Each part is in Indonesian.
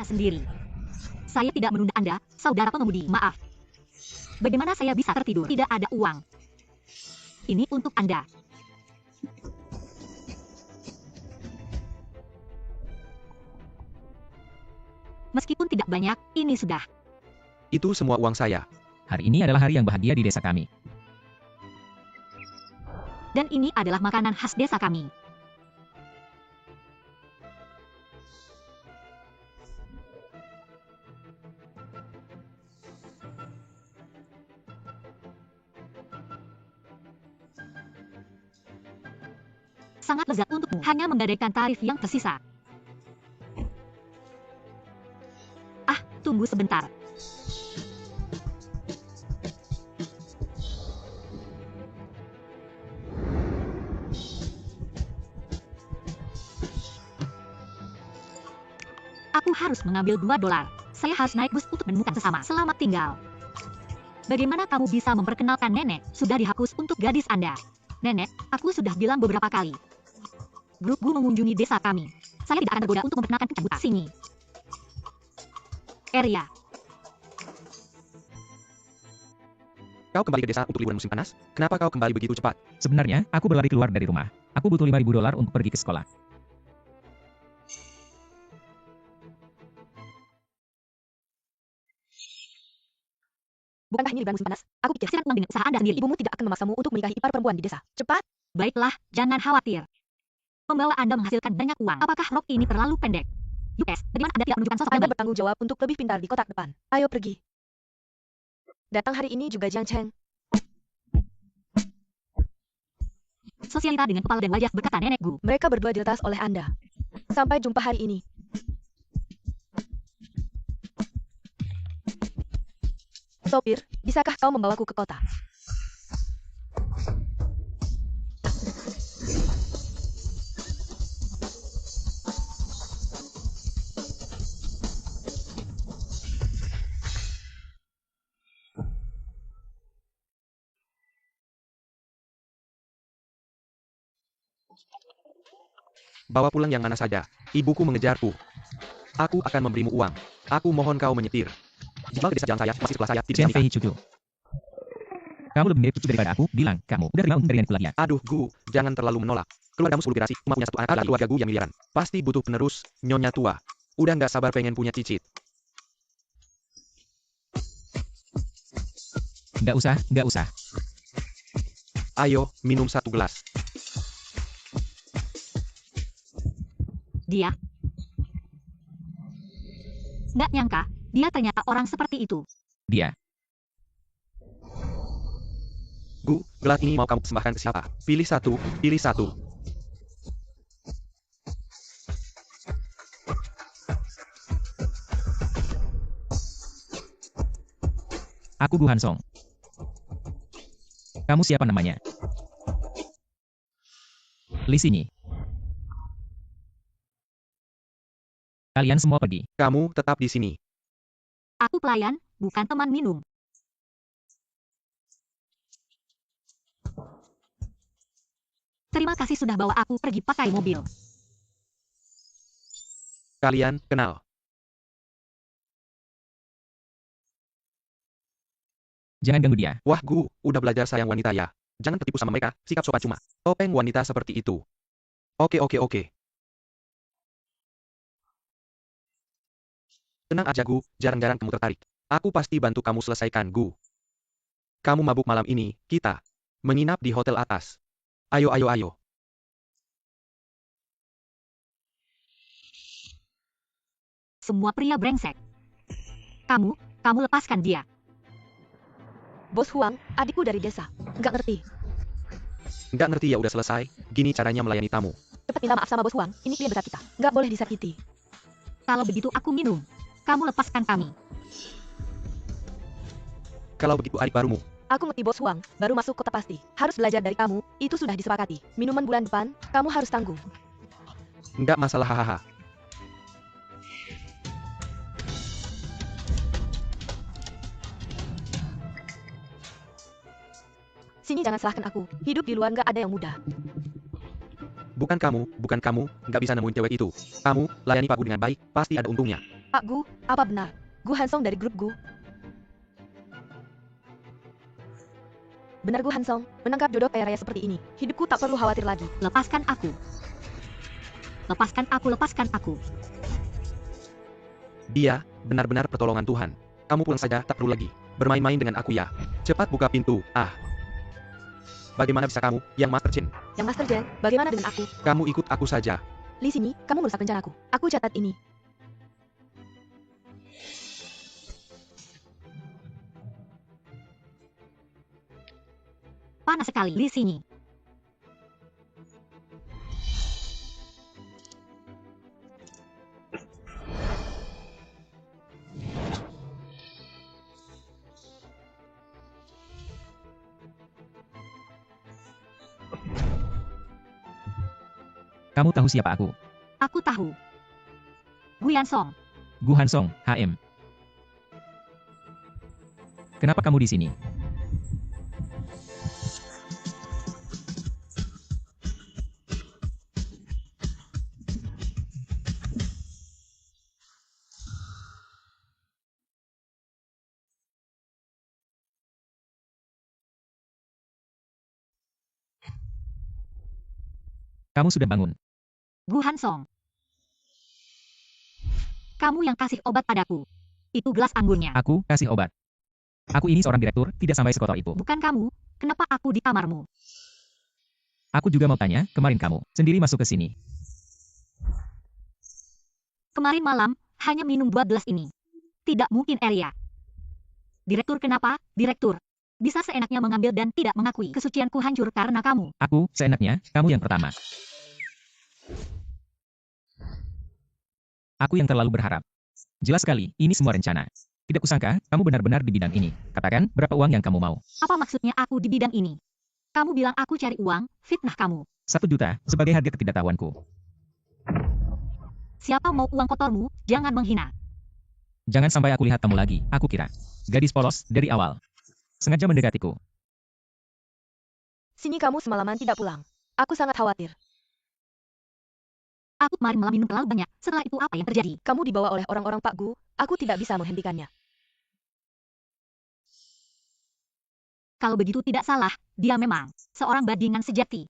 saya sendiri. Saya tidak menunda Anda, saudara pengemudi. Maaf. Bagaimana saya bisa tertidur? Tidak ada uang. Ini untuk Anda. Meskipun tidak banyak, ini sudah. Itu semua uang saya. Hari ini adalah hari yang bahagia di desa kami. Dan ini adalah makanan khas desa kami. Sangat lezat untukmu, hanya menggadaikan tarif yang tersisa. Ah, tunggu sebentar. Aku harus mengambil $2. Saya harus naik bus untuk menemukan sesama. Selamat tinggal. Bagaimana kamu bisa memperkenalkan nenek? Sudah dihapus untuk gadis Anda. Nenek, aku sudah bilang beberapa kali. Grup Gu mengunjungi desa kami. Saya tidak akan tergoda untuk memperkenalkan kita buta. Sini. Area. Kau kembali ke desa untuk liburan musim panas? Kenapa kau kembali begitu cepat? Sebenarnya, aku berlari keluar dari rumah. Aku butuh $5.000 untuk pergi ke sekolah. Bukankah ini liburan musim panas? Aku pikir silakan pulang dengan usaha Anda sendiri. Ibumu tidak akan memaksamu untuk menikahi ipar perempuan di desa. Cepat. Baiklah, jangan khawatir. Membawa Anda menghasilkan banyak uang. Apakah rok ini terlalu pendek? US, bagaimana Anda tidak menunjukkan sosok Anda bertanggung jawab untuk lebih pintar di kotak depan? Ayo pergi. Datang hari ini juga Jiang Cheng. Sosialita dengan kepala dan wajah, berkata nenek Gu. Mereka berdua diretas oleh Anda. Sampai jumpa hari ini. Sopir, bisakah kau membawaku ke kota? Bawa pulang yang mana saja. Ibuku mengejarku. Aku akan memberimu uang. Aku mohon kau menyetir. Jika ke desa jalan saya, masih sekolah saya, tidak Chen bisa Fei nikah. Cucu. Kamu lebih mirip cucu daripada aku. Bilang, kamu udah terima untuk dari lagi. Aduh, Gu, jangan terlalu menolak. Keluargamu 10 generasi, cuma punya satu anak lagi. Keluarga Gu yang miliaran. Pasti butuh penerus, nyonya tua. Udah nggak sabar pengen punya cicit. Nggak usah. Ayo, minum satu gelas. Dia. Nggak nyangka, dia ternyata orang seperti itu. Dia. Gu, gelas ini mau kamu persembahkan ke siapa? Pilih satu, pilih satu. Aku Gu Hansong. Kamu siapa namanya? Li sini. Kalian semua pergi. Kamu tetap di sini. Aku pelayan, bukan teman minum. Terima kasih sudah bawa aku pergi pakai mobil. Kalian kenal. Jangan ganggu dia. Wah, Gu, udah belajar sayang wanita ya. Jangan tertipu sama mereka, sikap sopan cuma. Topeng wanita seperti itu. Oke. Tenang aja, Gu, jarang-jarang kamu tertarik. Aku pasti bantu kamu selesaikan, Gu. Kamu mabuk malam ini, kita menginap di hotel atas. Ayo. Semua pria brengsek. Kamu lepaskan dia. Bos Huang, adikku dari desa. Nggak ngerti. Nggak ngerti ya udah selesai. Gini caranya melayani tamu. Cepat minta maaf sama Bos Huang, ini klien besar kita. Nggak boleh disakiti. Kalau begitu aku minum. Kamu lepaskan kami. Kalau begitu adik barumu. Aku ngerti Bos Huang, baru masuk kota pasti. Harus belajar dari kamu, itu sudah disepakati. Minuman bulan depan, kamu harus tanggung. Nggak masalah hahaha. Sini jangan salahkan aku, hidup di luar nggak ada yang mudah. Bukan kamu, nggak bisa nemuin cewek itu. Kamu, layani Pak Gu dengan baik, pasti ada untungnya. Pak Gu, apa benar? Gu Hansong dari grup Gu. Benar Gu Hansong, menangkap jodoh kaya raya seperti ini. Hidupku tak perlu khawatir lagi. Lepaskan aku. Lepaskan aku, lepaskan aku. Dia, benar-benar pertolongan Tuhan. Kamu pulang saja, tak perlu lagi bermain-main dengan aku ya. Cepat buka pintu, Bagaimana bisa kamu, yang Master Chen? Yang Master Chen, bagaimana dengan aku? Kamu ikut aku saja. Li sini, kamu merusak rencanaku. Aku catat ini. Panas sekali di sini. Kamu tahu siapa aku? Aku tahu. Guyan Song. Gu Hansong, HM. Kenapa kamu di sini? Kamu sudah bangun. Gu Hansong. Kamu yang kasih obat padaku. Itu gelas anggurnya. Aku kasih obat. Aku ini seorang direktur, tidak sampai sekotor itu. Bukan kamu. Kenapa aku di kamarmu? Aku juga mau tanya, kemarin kamu sendiri masuk ke sini. Kemarin malam, hanya minum 2 gelas ini. Tidak mungkin Elia. Direktur kenapa? Direktur. Bisa seenaknya mengambil dan tidak mengakui kesucianku hancur karena kamu. Aku, seenaknya, kamu yang pertama. Aku yang terlalu berharap. Jelas sekali, ini semua rencana. Tidak kusangka, kamu benar-benar di bidang ini. Katakan, berapa uang yang kamu mau? Apa maksudnya aku di bidang ini? Kamu bilang aku cari uang, fitnah kamu. 1 juta, sebagai harga ketidaktahuanku. Siapa mau uang kotormu, jangan menghina. Jangan sampai aku lihat kamu lagi, aku kira. Gadis polos, dari awal. Sengaja mendekatiku. Sini kamu semalaman tidak pulang. Aku sangat khawatir. Aku kemarin malam minum terlalu banyak. Setelah itu apa yang terjadi? Kamu dibawa oleh orang-orang Pak Gu. Aku tidak bisa menghentikannya. Kalau begitu tidak salah, dia memang seorang bajingan sejati.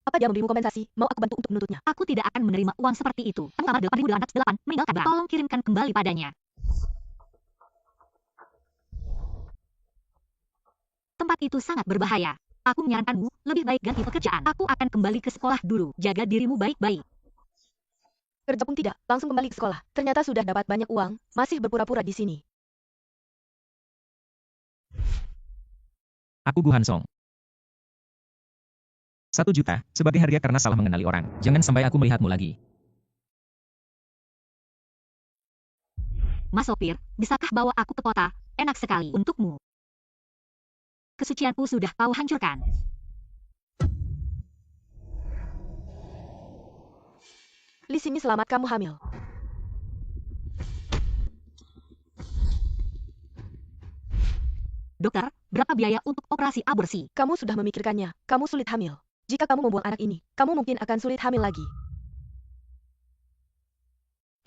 Apa dia memberimu kompensasi? Mau aku bantu untuk menuntutnya? Aku tidak akan menerima uang seperti itu. Kamu kamar 8808, meninggalkan barang. Tolong kirimkan kembali padanya. Tempat itu sangat berbahaya. Aku menyarankanmu, lebih baik ganti pekerjaan. Aku akan kembali ke sekolah dulu. Jaga dirimu baik-baik. Kerja pun tidak, langsung kembali ke sekolah. Ternyata sudah dapat banyak uang, masih berpura-pura di sini. Aku Gu Hansong. 1 juta, sebagai harga karena salah mengenali orang. Jangan sampai aku melihatmu lagi. Mas sopir, bisakah bawa aku ke kota? Enak sekali untukmu. Kesucianku sudah kau hancurkan. Li sini selamat kamu hamil. Dokter, berapa biaya untuk operasi aborsi? Kamu sudah memikirkannya, kamu sulit hamil. Jika kamu membuang anak ini, kamu mungkin akan sulit hamil lagi.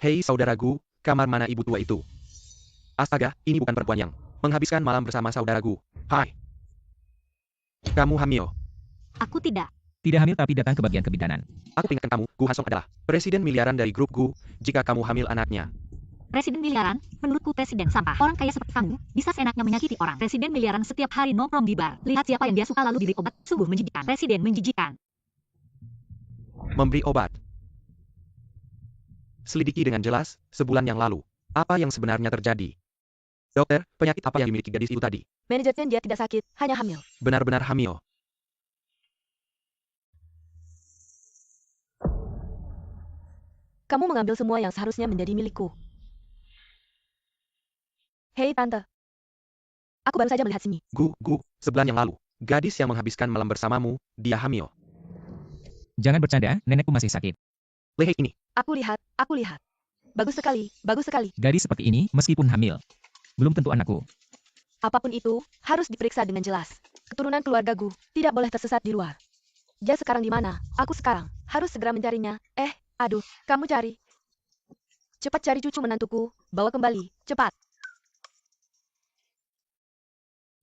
Hei saudaraku, kamar mana ibu tua itu? Astaga, ini bukan perempuan yang menghabiskan malam bersama saudaraku. Hai. Kamu hamil. Aku tidak. Tidak hamil tapi datang ke bagian kebidanan. Aku ingatkan kamu, Gu Hansong adalah presiden miliaran dari grup Gu. Jika kamu hamil anaknya, Presiden miliaran, menurutku presiden sampah. Orang kaya seperti kamu, bisa seenaknya menyakiti orang. Presiden miliaran setiap hari nongkrong di bar. Lihat siapa yang dia suka lalu diberi obat. Sungguh menjijikan. Presiden menjijikan. memberi obat. Selidiki dengan jelas, sebulan yang lalu. Apa yang sebenarnya terjadi? Dokter, penyakit apa yang dimiliki gadis itu tadi? Manajernya dia tidak sakit, hanya hamil. Benar-benar hamil. Kamu mengambil semua yang seharusnya menjadi milikku. Hei tante. Aku baru saja melihat sini. Gu, sebulan yang lalu. Gadis yang menghabiskan malam bersamamu, dia hamil. Jangan bercanda, nenekku masih sakit. Lihat ini. Aku lihat. Bagus sekali, bagus sekali. Gadis seperti ini, meskipun hamil, belum tentu anakku. Apapun itu, harus diperiksa dengan jelas. Keturunan keluarga Gu tidak boleh tersesat di luar. Dia sekarang di mana? Aku sekarang harus segera mencarinya. Aduh, kamu cari. Cepat cari cucu menantuku, bawa kembali, cepat.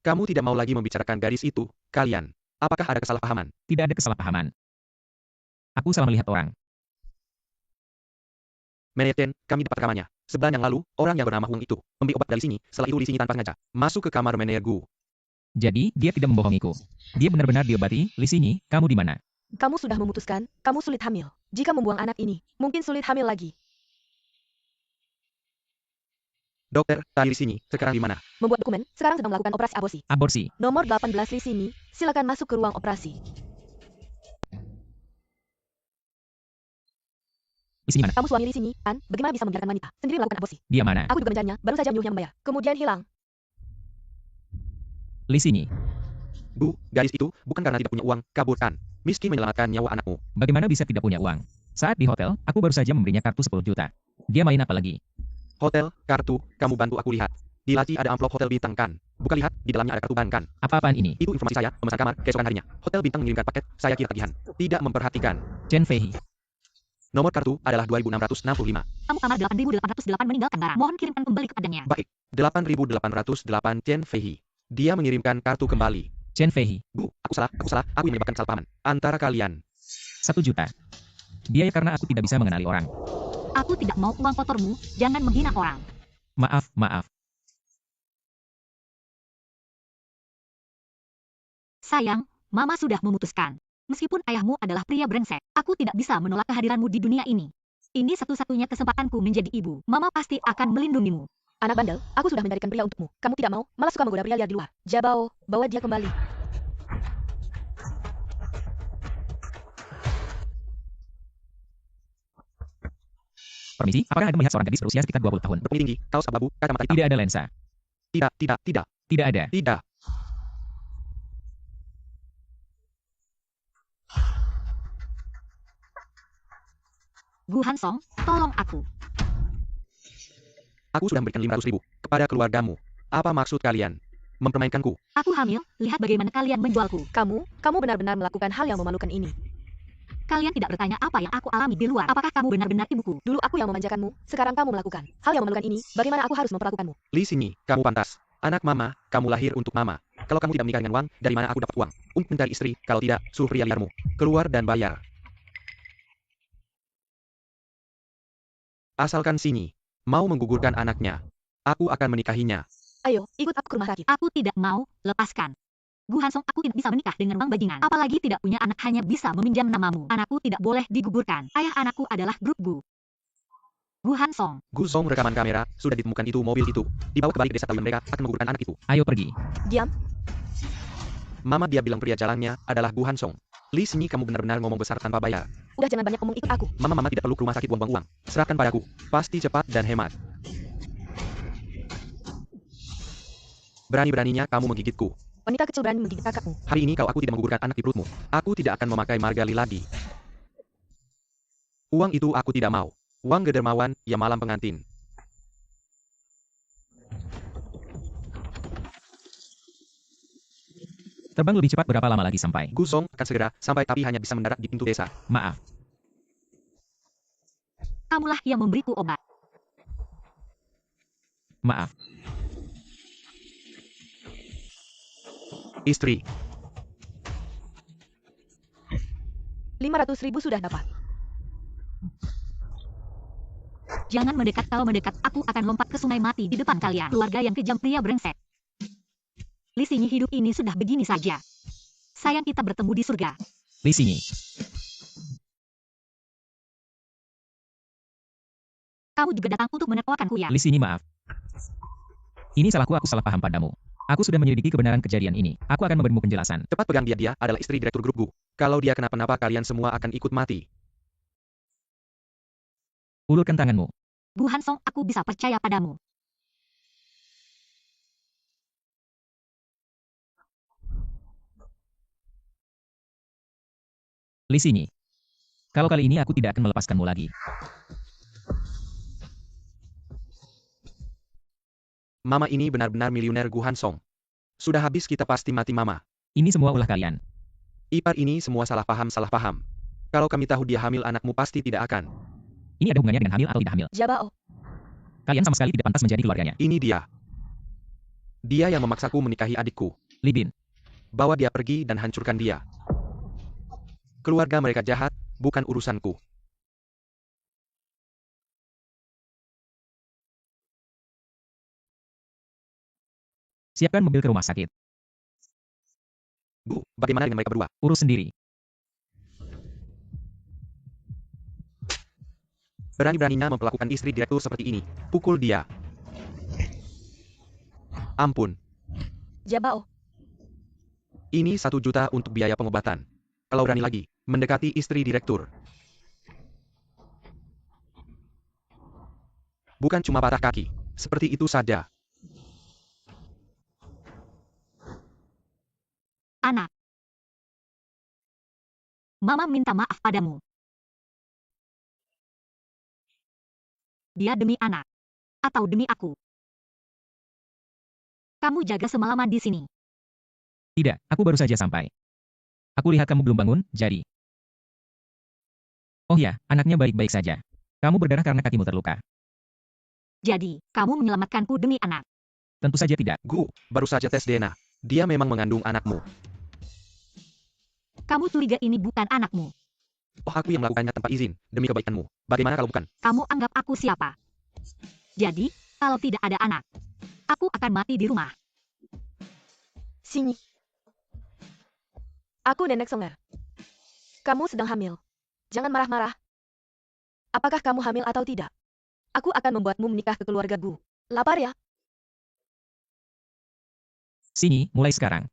Kamu tidak mau lagi membicarakan gadis itu, kalian. Apakah ada kesalahpahaman? Tidak ada kesalahpahaman. Aku salah melihat orang. Manajer, kami dapat rekamannya. Sebulan yang lalu, orang yang bernama Huang itu membeli obat dari sini. Setelah itu Li Xinyi tanpa sengaja masuk ke kamar manajer Gu. Jadi, dia tidak membohongiku. Dia benar-benar diobati. Li Xinyi, kamu di mana? Kamu sudah memutuskan, kamu sulit hamil. Jika membuang anak ini, mungkin sulit hamil lagi. Dokter, Li Xinyi, sekarang di mana? Membuat dokumen, sekarang sedang melakukan operasi aborsi. Aborsi. Nomor 18 Li Xinyi, silakan masuk ke ruang operasi. Li Xinyi mana? Kamu suami Li Xinyi, kan? Bagaimana bisa membiarkan wanita sendiri melakukan aborsi? Dia mana? Aku juga mencarinya, baru saja menyuruhnya membayar. Kemudian hilang. Li Xinyi, Bu, gadis itu bukan karena tidak punya uang, kabur kan? Miskin menyelamatkan nyawa anakmu. bagaimana bisa tidak punya uang? Saat di hotel, aku baru saja memberinya kartu 10 juta. Dia main apa lagi? Hotel, kartu, kamu bantu aku lihat. Di laci ada amplop hotel bintang kan? Buka lihat, di dalamnya ada kartu ban kan? Apa-apaan ini? Itu informasi saya, memesan kamar, keesokan harinya. Hotel bintang mengirimkan paket, saya kira tagihan. Tidak memperhatikan. Chen Fei. Nomor kartu adalah 2665. Kamu kamar 8808 meninggalkan barang. Mohon kirimkan kembali kepadanya. Baik, 8808 Chen Fei. Dia mengirimkan kartu kembali. Chen Fei. Bu, aku salah, aku yang menyebabkan kesalahpahaman antara kalian. 1 juta. Biaya karena aku tidak bisa mengenali orang. Aku tidak mau uang kotormu, jangan menghina orang. Maaf, maaf. Sayang, Mama sudah memutuskan. Meskipun ayahmu adalah pria brengsek, aku tidak bisa menolak kehadiranmu di dunia ini. Ini satu-satunya kesempatanku menjadi ibu. Mama pasti akan melindungimu. Anak bandel, aku sudah mencarikan pria untukmu. Kamu tidak mau, malah suka menggoda pria liar di luar. Jabao, bawa dia kembali. Permisi, apakah Anda melihat seorang gadis berusia sekitar 20 tahun? Berkulit tinggi, kaos abu-abu, kacamata hitam. Tidak ada lensa. Tidak. Tidak ada. Tidak. Gu Hansong, tolong aku. Aku sudah memberikan 500.000 kepada keluargamu. Apa maksud kalian? Mempermainkanku? Aku hamil, lihat bagaimana kalian menjualku. Kamu benar-benar melakukan hal yang memalukan ini. Kalian tidak bertanya apa yang aku alami di luar. Apakah kamu benar-benar ibuku? Dulu aku yang memanjakanmu, sekarang kamu melakukan hal yang memalukan ini. Bagaimana aku harus memperlakukanmu? Li Xinyi, kamu pantas. Anak mama, kamu lahir untuk mama. Kalau kamu tidak menikah dengan uang, dari mana aku dapat uang? Untuk mencari istri, kalau tidak, suruh pria liarmu keluar dan bayar. Asalkan Xinyi mau menggugurkan anaknya, aku akan menikahinya. Ayo, ikut aku ke rumah sakit. Aku tidak mau, lepaskan. Gu Hansong, aku tidak bisa menikah dengan Wang Bajingan. Apalagi tidak punya anak hanya bisa meminjam namamu. Anakku tidak boleh digugurkan. Ayah anakku adalah grup Gu. Gu Hansong. Gu Zong rekaman kamera, sudah ditemukan itu mobil itu. Dibawa kembali ke desa Taoyuan, mereka akan menggugurkan anak itu. Ayo pergi. Diam. Mama dia bilang pria jalannya adalah Gu Hansong. Li Xinyi, kamu benar-benar ngomong besar tanpa bayar. Udah jangan banyak ngomong, ikut aku. Mama tidak perlu ke rumah sakit buang-buang uang. Serahkan padaku. Pasti cepat dan hemat. Berani-beraninya kamu menggigitku. Wanita kecil berani menggigit kakakmu. Hari ini aku tidak menggugurkan anak di perutmu. Aku tidak akan memakai margali lagi. Uang itu aku tidak mau. Uang gedermawan, ya malam pengantin. Terbang lebih cepat berapa lama lagi sampai? Gu Zong akan segera sampai tapi hanya bisa mendarat di pintu desa. Maaf. Kamulah yang memberiku obat. Maaf. Istri, 500.000 sudah dapat. Jangan mendekat, kalau mendekat aku akan lompat ke sungai mati di depan kalian. Keluarga yang kejam, pria brengsek. Li Xinyi, hidup ini sudah begini saja. Sayang kita bertemu di surga. Li Xinyi. Kamu juga datang untuk menertawakanku ya? Li Xinyi, maaf. Ini salahku, aku salah paham padamu. Aku sudah menyelidiki kebenaran kejadian ini. Aku akan memberimu penjelasan. cepat pegang dia adalah istri direktur grup Gu. Kalau dia kenapa-napa kalian semua akan ikut mati. Ulurkan tanganmu. Gu Hansong, aku bisa percaya padamu. Li Xinyi. Kalau kali ini aku tidak akan melepaskanmu lagi. Mama ini benar-benar miliuner Gu Hansong. Sudah habis kita pasti mati mama. Ini semua ulah kalian. Ipar ini semua salah paham. Kalau kami tahu dia hamil anakmu pasti tidak akan. Ini ada hubungannya dengan hamil atau tidak hamil. Jabao. Kalian sama sekali tidak pantas menjadi keluarganya. Ini dia. Dia yang memaksaku menikahi adikku. Li Bin, Bawa dia pergi dan hancurkan dia. Keluarga mereka jahat, bukan urusanku. siapkan mobil ke rumah sakit. Bu, bagaimana dengan mereka berdua? Urus sendiri. Berani-beraninya memperlakukan istri direktur seperti ini. Pukul dia. Ampun, Jabao, ini 1 juta untuk biaya pengobatan. Kalau berani lagi, mendekati istri direktur. Bukan cuma patah kaki. Seperti itu saja. Anak. Mama minta maaf padamu. Dia demi anak. Atau demi aku. Kamu jaga semalaman di sini. Tidak, aku baru saja sampai. Aku lihat kamu belum bangun, jadi. Oh ya, anaknya baik-baik saja. Kamu berdarah karena kakimu terluka. Jadi, kamu menyelamatkanku demi anak. Tentu saja tidak. Gu, baru saja tes DNA. Dia memang mengandung anakmu. Kamu curiga ini bukan anakmu. Oh, aku yang melakukannya tanpa izin, demi kebaikanmu. Bagaimana kalau bukan? Kamu anggap aku siapa? Jadi, kalau tidak ada anak, aku akan mati di rumah. Sini. Aku nenek Songer. Kamu sedang hamil. Jangan marah-marah. Apakah kamu hamil atau tidak? Aku akan membuatmu menikah ke keluarga Gu. Lapar ya? Sini, mulai sekarang.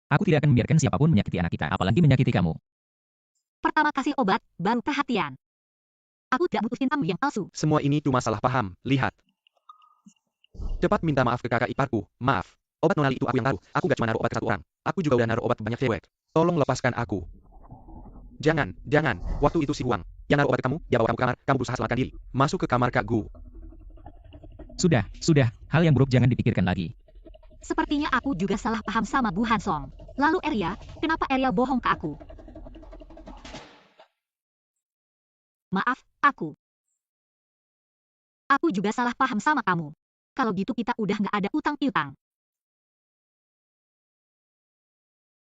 Aku tidak akan membiarkan siapapun menyakiti anak kita, apalagi menyakiti kamu. Pertama kasih obat, baru perhatian. Aku tidak butuh cintamu yang palsu. Semua ini cuma salah paham, lihat. Cepat minta maaf ke kakak iparku, maaf. Obat nonali itu aku yang taruh, aku gak cuma naruh obat ke 1 orang. Aku juga udah naruh obat ke banyak cewek. Tolong lepaskan aku. Jangan, jangan, waktu itu si Huang. Yang naruh obat ke kamu, dia bawa kamu ke kamar, kamu berusaha selamatkan diri. Masuk ke kamar Kak Gu. Sudah. Hal yang buruk jangan dipikirkan lagi. Sepertinya aku juga salah paham sama Bu Hansong. Lalu Arya, kenapa Arya bohong ke aku? Maaf, aku. Aku juga salah paham sama kamu. Kalau gitu kita udah nggak ada utang piutang.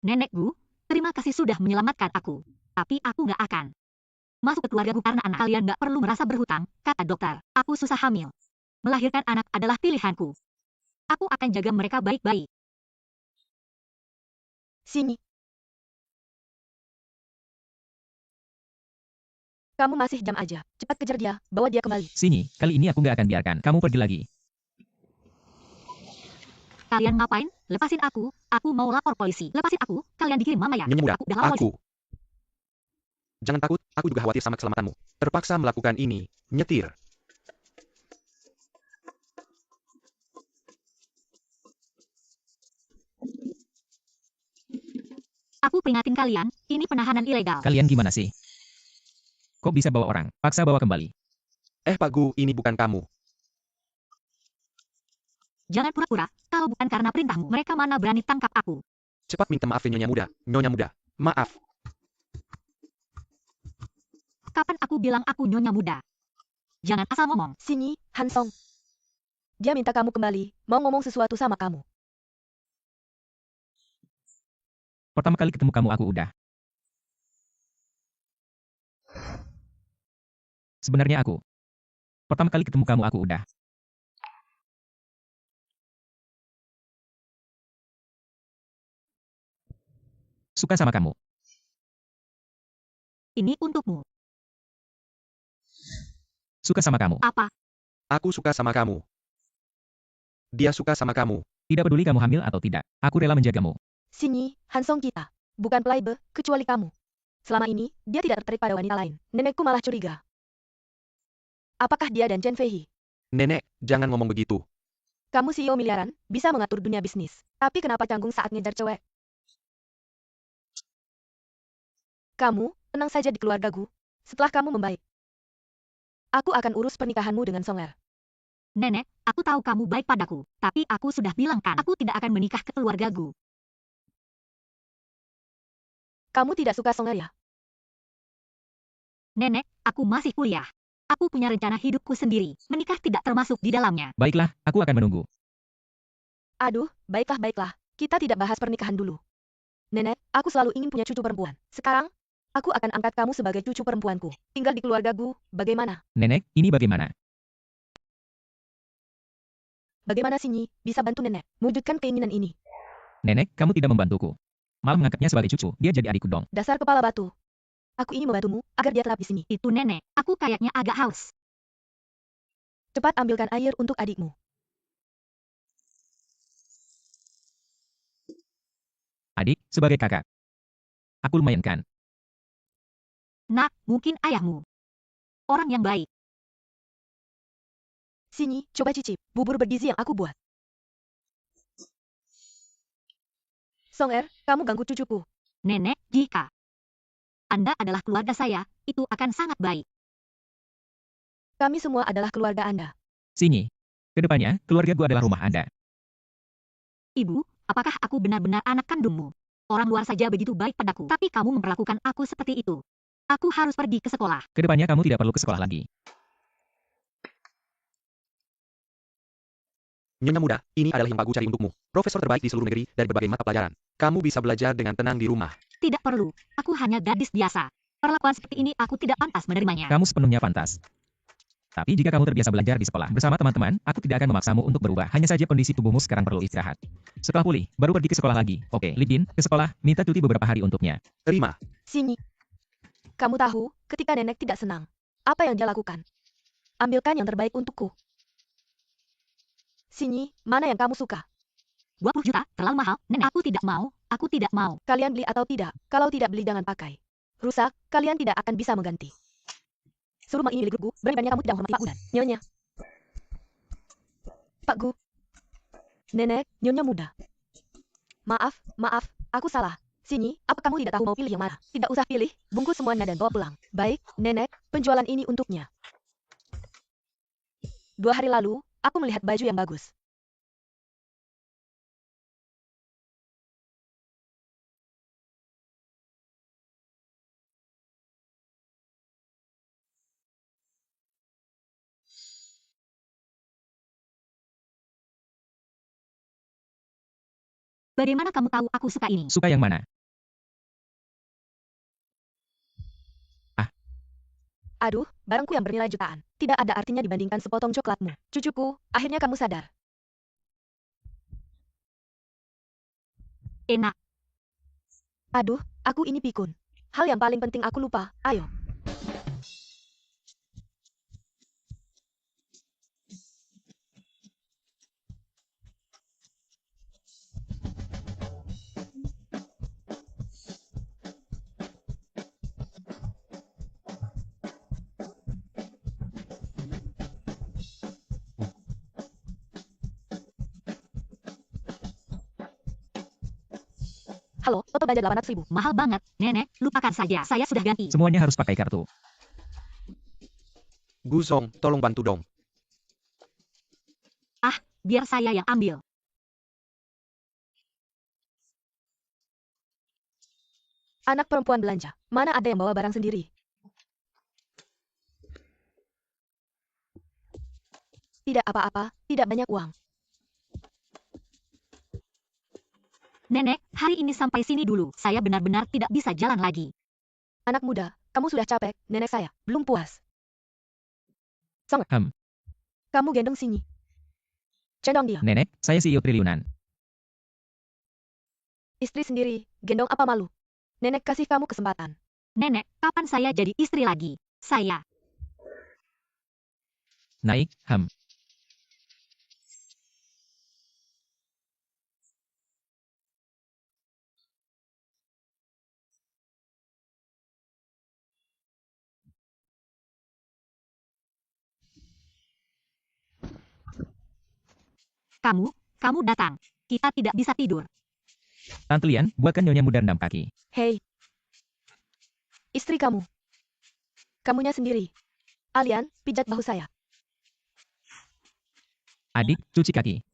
Nenek Gu, terima kasih sudah menyelamatkan aku. Tapi aku nggak akan masuk ke keluargaku karena anak kalian nggak perlu merasa berhutang, kata dokter. Aku susah hamil. Melahirkan anak adalah pilihanku. Aku akan jaga mereka baik-baik. Sini. Kamu masih jam aja. Cepat kejar dia, bawa dia kembali. Sini, kali ini aku nggak akan biarkan kamu pergi lagi. Kalian ngapain? Lepasin aku mau lapor polisi. Lepasin aku, kalian dikirim mama ya. Nyonya muda, Aku udah lama aku. Jangan takut, aku juga khawatir sama keselamatanmu. Terpaksa melakukan ini, nyetir. Aku peringatin kalian, ini penahanan ilegal. Kalian gimana sih? Kok bisa bawa orang? Paksa bawa kembali. Pak Gu, ini bukan kamu. Jangan pura-pura, kalau bukan karena perintahmu, mereka mana berani tangkap aku. Cepat minta maaf ya Nyonya muda. Nyonya muda, maaf. Kapan aku bilang aku nyonya muda? Jangan asal ngomong. Sini, Hansong. Dia minta kamu kembali, mau ngomong sesuatu sama kamu. Pertama kali ketemu kamu aku udah. Sebenarnya aku. Pertama kali ketemu kamu aku udah. Suka sama kamu. Ini untukmu. Suka sama kamu. Apa? Aku suka sama kamu. Dia suka sama kamu. Tidak peduli kamu hamil atau tidak. Aku rela menjagamu. Sini, Hansong kita. Bukan playboy, kecuali kamu. Selama ini, dia tidak tertarik pada wanita lain. Nenekku malah curiga. Apakah dia dan Chen Feihi? Nenek, jangan ngomong begitu. Kamu CEO miliaran, bisa mengatur dunia bisnis. Tapi kenapa canggung saat ngejar cewek? Kamu, tenang saja di keluargaku. Setelah kamu membaik, aku akan urus pernikahanmu dengan Songer. Nenek, aku tahu kamu baik padaku. Tapi aku sudah bilang kan, aku tidak akan menikah ke keluargaku. Kamu tidak suka Songer ya? Nenek, aku masih kuliah. Aku punya rencana hidupku sendiri. Menikah tidak termasuk di dalamnya. Baiklah, aku akan menunggu. Aduh, baiklah. Kita tidak bahas pernikahan dulu. Nenek, aku selalu ingin punya cucu perempuan. Sekarang, aku akan angkat kamu sebagai cucu perempuanku. Tinggal di keluargaku, bagaimana? Nenek, ini bagaimana? Bagaimana Sinyi bisa bantu nenek mewujudkan keinginan ini? Nenek, kamu tidak membantuku. Malah mengangkatnya sebagai cucu, dia jadi adikku dong. Dasar kepala batu. Aku ingin membantumu agar dia tetap di sini. Itu nenek, aku kayaknya agak haus. Cepat ambilkan air untuk adikmu. Adik, sebagai kakak. Aku lumayan kan? Nak, mungkin ayahmu. Orang yang baik. Sinyi, coba cicip bubur bergizi yang aku buat. Songer, kamu ganggu cucuku. Nenek, jika Anda adalah keluarga saya, itu akan sangat baik. Kami semua adalah keluarga Anda. Sinyi. Kedepannya, keluarga gua adalah rumah Anda. Ibu, apakah aku benar-benar anak kandungmu? Orang luar saja begitu baik padaku, tapi kamu memperlakukan aku seperti itu. Aku harus pergi ke sekolah. Kedepannya kamu tidak perlu ke sekolah lagi. Nyonya muda, ini adalah yang aku cari untukmu. Profesor terbaik di seluruh negeri dari berbagai mata pelajaran. Kamu bisa belajar dengan tenang di rumah. Tidak perlu, aku hanya gadis biasa. Perlakuan seperti ini aku tidak pantas menerimanya. Kamu sepenuhnya pantas. Tapi jika kamu terbiasa belajar di sekolah bersama teman-teman, aku tidak akan memaksamu untuk berubah. Hanya saja kondisi tubuhmu sekarang perlu istirahat. Setelah pulih, baru pergi ke sekolah lagi. Oke, Lidin, ke sekolah, minta cuti beberapa hari untuknya. Terima. Sinyi. Kamu tahu, ketika nenek tidak senang, apa yang dia lakukan? Ambilkan yang terbaik untukku. Sinyi, mana yang kamu suka? 20 juta, terlalu mahal. Nenek, aku tidak mau. Kalian beli atau tidak? Kalau tidak beli jangan pakai. Rusak, kalian tidak akan bisa mengganti. Rumah ini milik Gu, berani-beraninya kamu tidak menghormati Pak Udan. Nyonya. Pak Gu. Nenek, Nyonya muda. Maaf, aku salah. Sinyi, apa kamu tidak tahu mau pilih yang mana? Tidak usah pilih, bungkus semuanya dan bawa pulang. Baik, Nenek, penjualan ini untuknya. 2 hari lalu, aku melihat baju yang bagus. Bagaimana kamu tahu aku suka ini? Suka yang mana? Aduh, barangku yang bernilai jutaan. Tidak ada artinya dibandingkan sepotong coklatmu. Cucuku, akhirnya kamu sadar. Enak. Aduh, aku ini pikun. Hal yang paling penting aku lupa. Ayo. Halo, foto belanja 800.000. Mahal banget. Nenek, lupakan saja. Saya sudah ganti. Semuanya harus pakai kartu. Guzong, tolong bantu dong. Biar saya yang ambil. Anak perempuan belanja. Mana ada yang bawa barang sendiri? Tidak apa-apa, tidak banyak uang. Nenek, hari ini sampai sini dulu. Saya benar-benar tidak bisa jalan lagi. Anak muda, kamu sudah capek, nenek saya belum puas. Songer. Kamu gendong Sinyi. Gendong dia. Nenek, saya CEO triliunan. Istri sendiri, gendong apa malu? Nenek kasih kamu kesempatan. Nenek, kapan saya jadi istri lagi? Saya. Naik, Kamu datang. Kita tidak bisa tidur. Tante Lian, buatkan Nyonya muda rendam kaki. Hei. Istri kamu. Kamunya sendiri. Alian, pijat bahu saya. Adik, cuci kaki.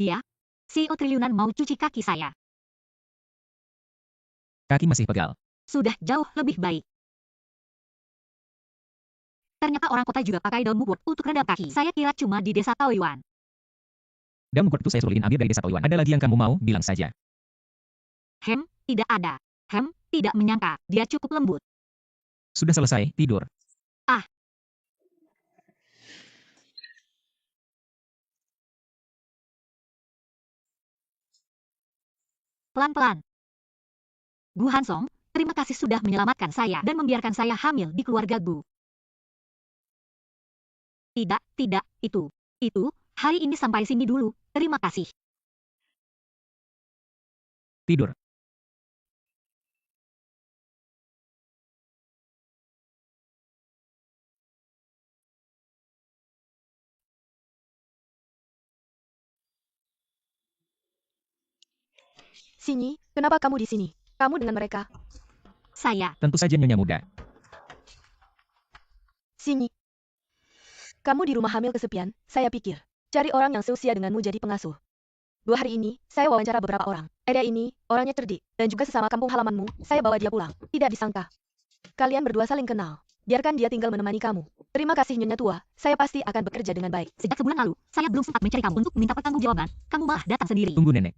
dia? CEO triliunan mau cuci kaki saya. Kaki masih pegal. Sudah jauh lebih baik. Ternyata orang kota juga pakai daun mugwort untuk redam kaki. Saya kira cuma di desa Taoyuan. Dan mugwort itu saya suruhin ambil dari desa Taoyuan. Ada lagi yang kamu mau, bilang saja. Tidak ada. Tidak menyangka. Dia cukup lembut. Sudah selesai, tidur. Pelan-pelan. Gu Hansong, terima kasih sudah menyelamatkan saya dan membiarkan saya hamil di keluarga Gu. Tidak, itu, hari ini sampai sini dulu, terima kasih. Tidur. Sinyi, kenapa kamu di sini? Kamu dengan mereka. Saya, Tentu saja Nyonya Muda. Sinyi. Kamu di rumah hamil kesepian, saya pikir. Cari orang yang seusia denganmu jadi pengasuh. 2 hari ini, saya wawancara beberapa orang. Area ini, orangnya cerdik, dan juga sesama kampung halamanmu, saya bawa dia pulang. Tidak disangka. Kalian berdua saling kenal. Biarkan dia tinggal menemani kamu. Terima kasih Nyonya Tua, saya pasti akan bekerja dengan baik. sejak sebulan lalu, saya belum sempat mencari kamu untuk meminta pertanggungjawaban. Kamu malah datang sendiri. Tunggu Nenek.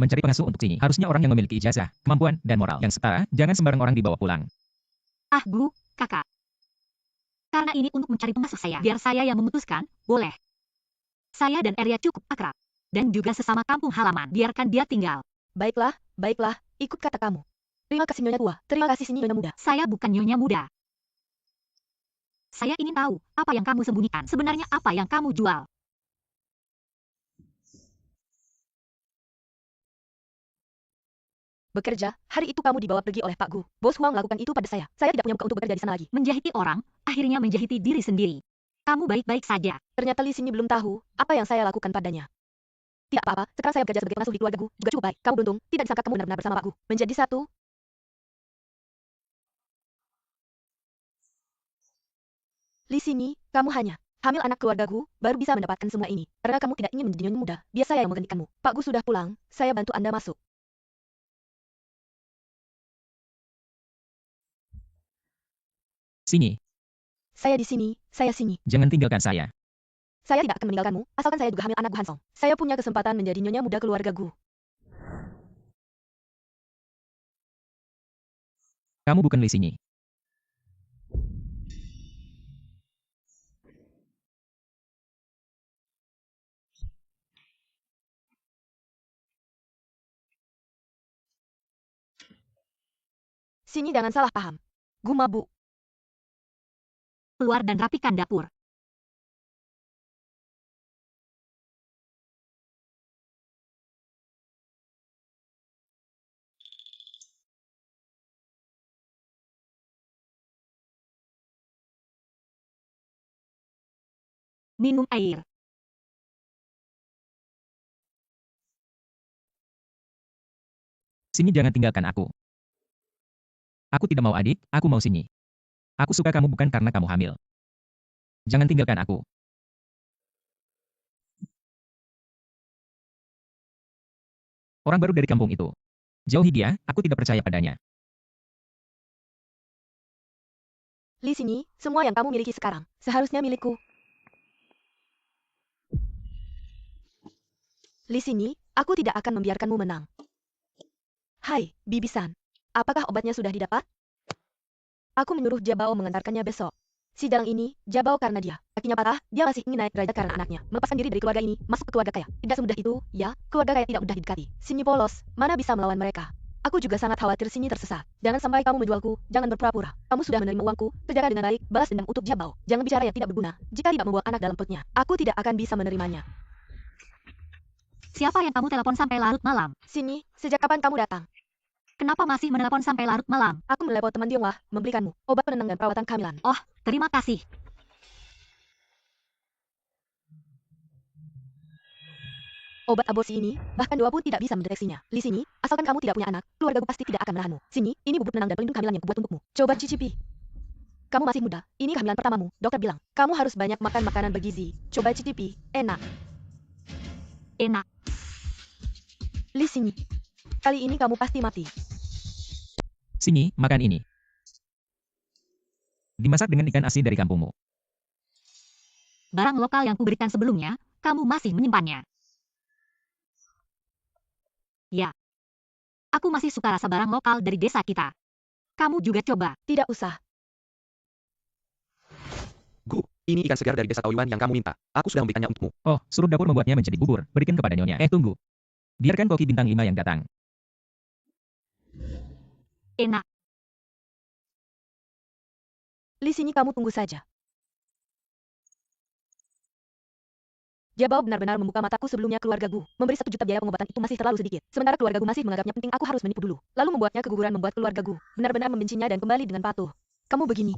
Mencari pengasuh untuk sini, harusnya orang yang memiliki ijazah, kemampuan, dan moral yang setara, jangan sembarang orang dibawa pulang. Bu, kakak. Karena ini untuk mencari pengasuh saya, biar saya yang memutuskan, boleh. Saya dan Arya cukup akrab. Dan juga sesama kampung halaman, biarkan dia tinggal. Baiklah, ikut kata kamu. Terima kasih Nyonya Tua, terima kasih Sinyi Nyonya Muda. Saya bukan Nyonya Muda. Saya ingin tahu, apa yang kamu sembunyikan, sebenarnya apa yang kamu jual. Bekerja, hari itu kamu dibawa pergi oleh Pak Gu. Bos Huang melakukan itu pada saya. Saya tidak punya muka untuk bekerja di sana lagi. Menjahiti orang, akhirnya menjahiti diri sendiri. Kamu baik-baik saja. Ternyata Li Sinyi belum tahu apa yang saya lakukan padanya. Tidak apa-apa, sekarang saya bekerja sebagai pengasuh di keluarga Gu, juga cukup baik. Kamu beruntung, tidak disangka kamu benar-benar bersama Pak Gu. Menjadi satu. Li Sinyi, kamu hanya hamil anak keluarga Gu, baru bisa mendapatkan semua ini. Karena kamu tidak ingin menjadi nyonya muda, biar saya yang menggantikanmu. Pak Gu sudah pulang, saya bantu Anda masuk. Sinyi, Saya di sini, saya Sinyi. jangan tinggalkan saya. Saya tidak akan meninggalkanmu, asalkan saya juga hamil anak Gu Hansong. Saya punya kesempatan menjadi nyonya muda keluarga Gu. Kamu bukan Li Sinyi. Sinyi jangan salah paham. Gu mabuk. Keluar dan rapikan dapur. Minum air. Sinyi jangan tinggalkan aku. Aku tidak mau adik, aku mau Sinyi. Aku suka kamu bukan karena kamu hamil. Jangan tinggalkan aku. Orang baru dari kampung itu. Jauhi dia, aku tidak percaya padanya. Li Sinyi, semua yang kamu miliki sekarang, seharusnya milikku. Li Sinyi, aku tidak akan membiarkanmu menang. Hai, Bibisan. Apakah obatnya sudah didapat? Aku menyuruh Jabao mengantarkannya besok. Si dalang ini, Jabao karena dia. Kakinya patah, dia masih ingin naik derajat karena anaknya. Melepaskan diri dari keluarga ini, masuk ke keluarga kaya. Tidak semudah itu, ya, keluarga kaya tidak mudah didekati. Sinyi polos, mana bisa melawan mereka? Aku juga sangat khawatir Sinyi tersesat. Jangan sampai kamu menjualku, jangan berpura-pura. Kamu sudah menerima uangku, kerjakan dengan baik, balas dendam untuk Jabao. Jangan bicara yang tidak berguna, jika tidak membuat anak dalam perutnya. Aku tidak akan bisa menerimanya. Siapa yang kamu telepon sampai larut malam? Sinyi, sejak kapan kamu datang? Kenapa masih menelepon sampai larut malam? Aku menelepon teman Tionghoa, membelikanmu obat penenang dan perawatan kehamilan. Terima kasih. Obat aborsi ini, bahkan doa pun tidak bisa mendeteksinya. Li Sinyi, asalkan kamu tidak punya anak, keluargaku pasti tidak akan menahanmu. Sinyi, ini bubuk penenang dan pelindung kehamilan yang kubuat untukmu. Coba cicipi. Kamu masih muda, ini kehamilan pertamamu. Dokter bilang, kamu harus banyak makan makanan bergizi. Coba cicipi, enak. Enak. Li Xinyi, kali ini kamu pasti mati. Xinyi, makan ini. Dimasak dengan ikan asin dari kampungmu. Barang lokal yang kuberikan sebelumnya, kamu masih menyimpannya. Ya. Aku masih suka rasa barang lokal dari desa kita. Kamu juga coba. Tidak usah. Gu, ini ikan segar dari desa Taoyuan yang kamu minta. Aku sudah memberikannya untukmu. Oh, suruh dapur membuatnya menjadi bubur. Berikan kepada nyonya. Tunggu. Biarkan koki bintang 5 yang datang. Enak. Li Xinyi, kamu tunggu saja. Jabao benar-benar membuka mataku sebelumnya keluarga Gu. Memberi 1 juta biaya pengobatan itu masih terlalu sedikit. Sementara keluarga Gu masih menganggapnya penting, aku harus menipu dulu. Lalu membuatnya keguguran, membuat keluarga Gu benar-benar membencinya dan kembali dengan patuh. Kamu begini.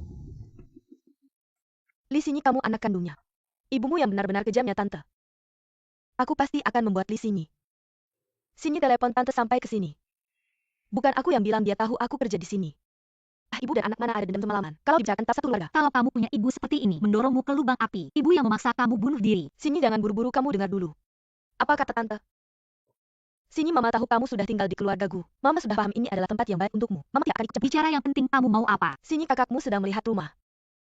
Li Xinyi, kamu anak kandungnya. Ibumu yang benar-benar kejam ya, Tante. Aku pasti akan membuat Li Xinyi. Xinyi telepon Tante sampai ke sini. Bukan aku yang bilang dia tahu aku kerja di sini. Ibu dan anak mana ada dendam semalaman. Kalau dibicarakan tak satu keluarga. Kalau kamu punya ibu seperti ini, mendorongmu ke lubang api. Ibu yang memaksa kamu bunuh diri. Xinyi, jangan buru-buru, kamu dengar dulu. Apa kata Tante? Xinyi, Mama tahu kamu sudah tinggal di keluarga Gu. Mama sudah paham ini adalah tempat yang baik untukmu. Mama tidak akan ikut campur. Bicara yang penting, kamu mau apa? Xinyi, kakakmu sedang melihat rumah.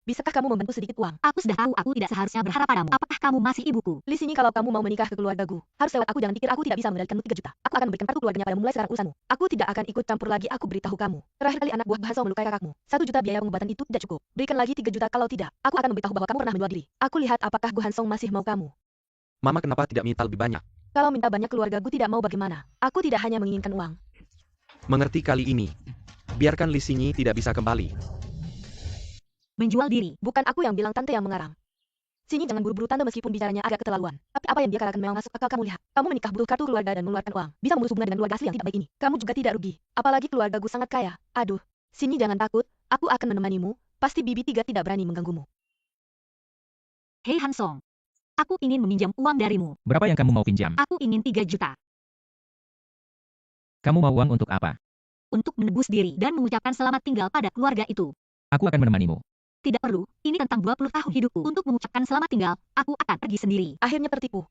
Bisakah kamu membantu sedikit uang? Aku sudah tahu aku tidak seharusnya berharap padamu. Apakah kamu masih ibuku? Li Xinyi, kalau kamu mau menikah ke keluarga Gu, harus lewat aku. Jangan pikir aku tidak bisa mengendalikanmu 3 juta. Aku akan memberikan kartu keluarganya padamu mulai sekarang urusanmu. Aku tidak akan ikut campur lagi, aku beritahu kamu. Terakhir kali anak buah Bahasa melukai kakakmu. 1 juta biaya pengobatan itu tidak cukup. Berikan lagi 3 juta, kalau tidak, aku akan memberitahu bahwa kamu pernah menjual diri. Aku lihat apakah Gu Hansong masih mau kamu. Mama kenapa tidak minta lebih banyak? Kalau minta banyak keluarga Gu tidak mau bagaimana? Aku tidak hanya menginginkan uang. Mengerti kali ini. Biarkan Li Xinyi tidak bisa kembali. Menjual diri. Bukan aku yang bilang, Tante yang mengarang. Xinyi, jangan buru-buru, Tante, meskipun bicaranya agak keterlaluan. Tapi apa yang dia katakan memang masuk akal. Kamu lihat. Kamu menikah butuh kartu keluarga dan mengeluarkan uang. Bisa memutus hubungan dengan keluarga asli yang tidak baik ini. Kamu juga tidak rugi. Apalagi keluarga Gu sangat kaya. Aduh. Xinyi, jangan takut. Aku akan menemanimu. Pasti Bibi 3 tidak berani mengganggumu. Hei Hansong. Aku ingin meminjam uang darimu. Berapa yang kamu mau pinjam? Aku ingin 3 juta. Kamu mau uang untuk apa? Untuk menebus diri dan mengucapkan selamat tinggal pada keluarga itu. Aku akan menemanimu. Tidak perlu, ini tentang 20 tahun hidupku. Untuk mengucapkan selamat tinggal, aku akan pergi sendiri. Akhirnya tertipu.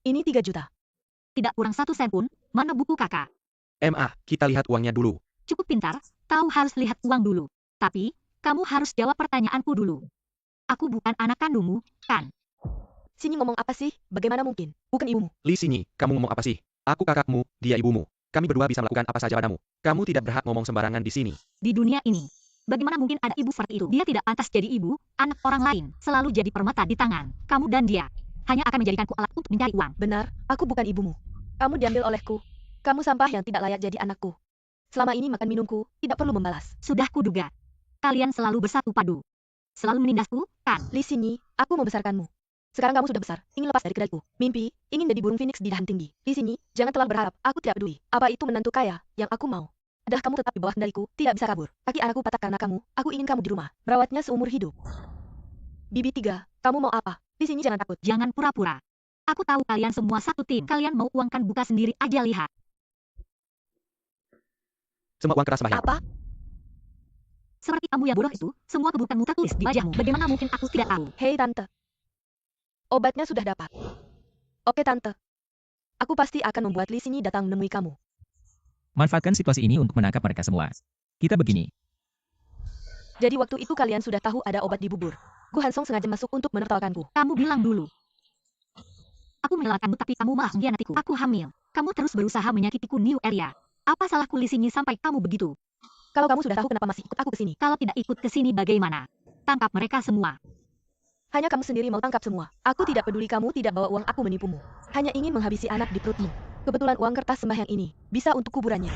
Ini 3 juta. Tidak kurang 1 sen pun. Mana buku kakak? Kita lihat uangnya dulu. Cukup pintar, tahu harus lihat uang dulu. Tapi, kamu harus jawab pertanyaanku dulu. Aku bukan anak kandungmu, kan? Xinyi, ngomong apa sih? Bagaimana mungkin? Bukan ibumu. Li Xinyi, kamu ngomong apa sih? Aku kakakmu, dia ibumu. Kami berdua bisa melakukan apa saja padamu. Kamu tidak berhak ngomong sembarangan di sini. Di dunia ini, bagaimana mungkin ada ibu seperti itu? Dia tidak pantas jadi ibu, anak orang lain, selalu jadi permata di tangan. Kamu dan dia hanya akan menjadikanku alat untuk mencari uang. Benar, aku bukan ibumu. Kamu diambil olehku. Kamu sampah yang tidak layak jadi anakku. Selama ini makan minumku, tidak perlu membalas. Sudah kuduga. Kalian selalu bersatu padu. Selalu menindasku, kan? Li Xinyi, aku membesarkanmu. Sekarang kamu sudah besar, ingin lepas dari kendaliku. Mimpi, ingin jadi burung phoenix di dahan tinggi. Li Xinyi, jangan terlalu berharap, aku tidak peduli. Apa itu menantu kaya, yang aku mau adalah kamu tetap di bawah kendaliku, tidak bisa kabur. Kaki anakku patah karena kamu, aku ingin kamu di rumah, merawatnya seumur hidup. Bibi 3, kamu mau apa? Li Xinyi, jangan takut. Jangan pura-pura. Aku tahu kalian semua satu tim. Kalian mau uang kan, buka sendiri aja, lihat. Semua uang keras bayar. Apa? Seperti kamu yang bodoh itu, semua keburukanmu tertulis di wajahmu. Bagaimana mungkin aku tidak tahu? Hei Tante. Obatnya sudah dapat. Oke Tante. Aku pasti akan membuat Li Xinyi datang menemui kamu. Manfaatkan situasi ini untuk menangkap mereka semua. Kita begini. Jadi waktu itu kalian sudah tahu ada obat di bubur. Gu Hansong sengaja masuk untuk menertawakanku. Kamu bilang dulu. Aku menyalahkanmu tapi kamu malah mengkhianatiku. Aku hamil. Kamu terus berusaha menyakitiku, New Area. Apa salahku Li Xinyi sampai kamu begitu? Kalau kamu sudah tahu kenapa masih ikut aku ke sini? Kalau tidak ikut ke sini bagaimana? Tangkap mereka semua. Hanya kamu sendiri mau tangkap semua. Aku tidak peduli kamu tidak bawa uang, aku menipumu. Hanya ingin menghabisi anak di perutmu. Kebetulan uang kertas sembahyang ini bisa untuk kuburannya.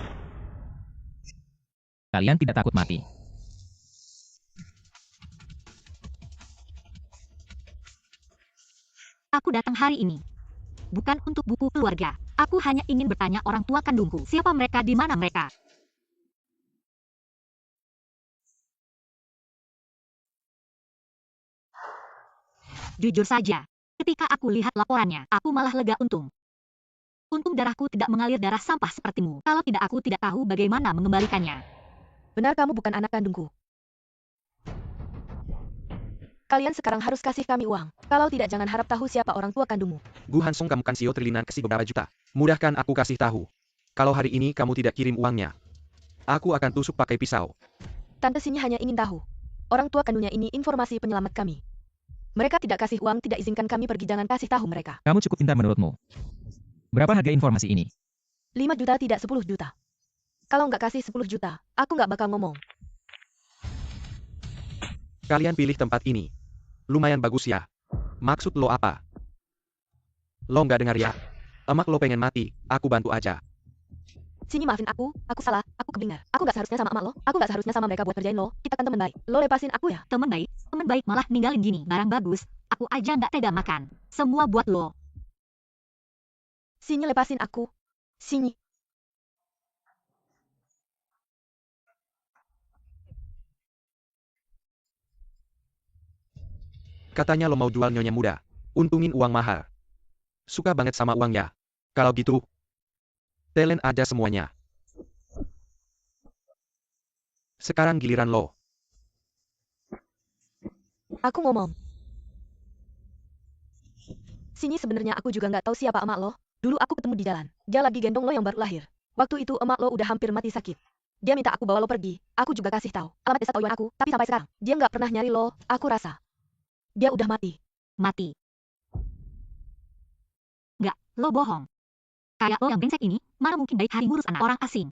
Kalian tidak takut mati. Aku datang hari ini. Bukan untuk buku keluarga. Aku hanya ingin bertanya orang tua kandungku. Siapa mereka, di mana mereka? Jujur saja, ketika aku lihat laporannya, aku malah lega untung. Untung darahku tidak mengalir darah sampah sepertimu. Kalau tidak aku tidak tahu bagaimana mengembalikannya. Benar kamu bukan anak kandungku. Kalian sekarang harus kasih kami uang. Kalau tidak jangan harap tahu siapa orang tua kandungmu. Gu Hansong kamu kan CEO triliunan kasih beberapa juta. Mudahkan aku kasih tahu. Kalau hari ini kamu tidak kirim uangnya, aku akan tusuk pakai pisau. Tante Sinyi hanya ingin tahu. Orang tua kandungnya ini informasi penyelamat kami. Mereka tidak kasih uang, tidak izinkan kami pergi, jangan kasih tahu mereka. Kamu cukup pintar menurutmu. Berapa harga informasi ini? 5 juta tidak 10 juta. Kalau nggak kasih 10 juta, aku nggak bakal ngomong. Kalian pilih tempat ini. Lumayan bagus ya. Maksud lo apa? Lo nggak dengar ya? Emak lo pengen mati, aku bantu aja. Sinyi maafin aku salah, aku keblinger. Aku nggak seharusnya sama emak lo, aku nggak seharusnya sama mereka buat kerjain lo. Kita kan teman baik. Lo lepasin aku ya. Temen baik malah ninggalin gini. Barang bagus, aku aja nggak tega makan. Semua buat lo. Sinyi lepasin aku. Sinyi. Katanya lo mau jual nyonya muda. Untungin uang mahal. Suka banget sama uang ya. Kalau gitu, talent aja semuanya. Sekarang giliran lo. Aku ngomong. Sinyi sebenarnya aku juga nggak tahu siapa emak lo. Dulu aku ketemu di jalan. Dia lagi gendong lo yang baru lahir. Waktu itu emak lo udah hampir mati sakit. Dia minta aku bawa lo pergi. Aku juga kasih tahu alamat desa Taoyuan aku. Tapi sampai sekarang dia nggak pernah nyari lo. Aku rasa dia udah mati. Mati. Nggak, lo bohong. Kayak lo yang brengsek ini, mana mungkin baik hari ngurus anak orang asing.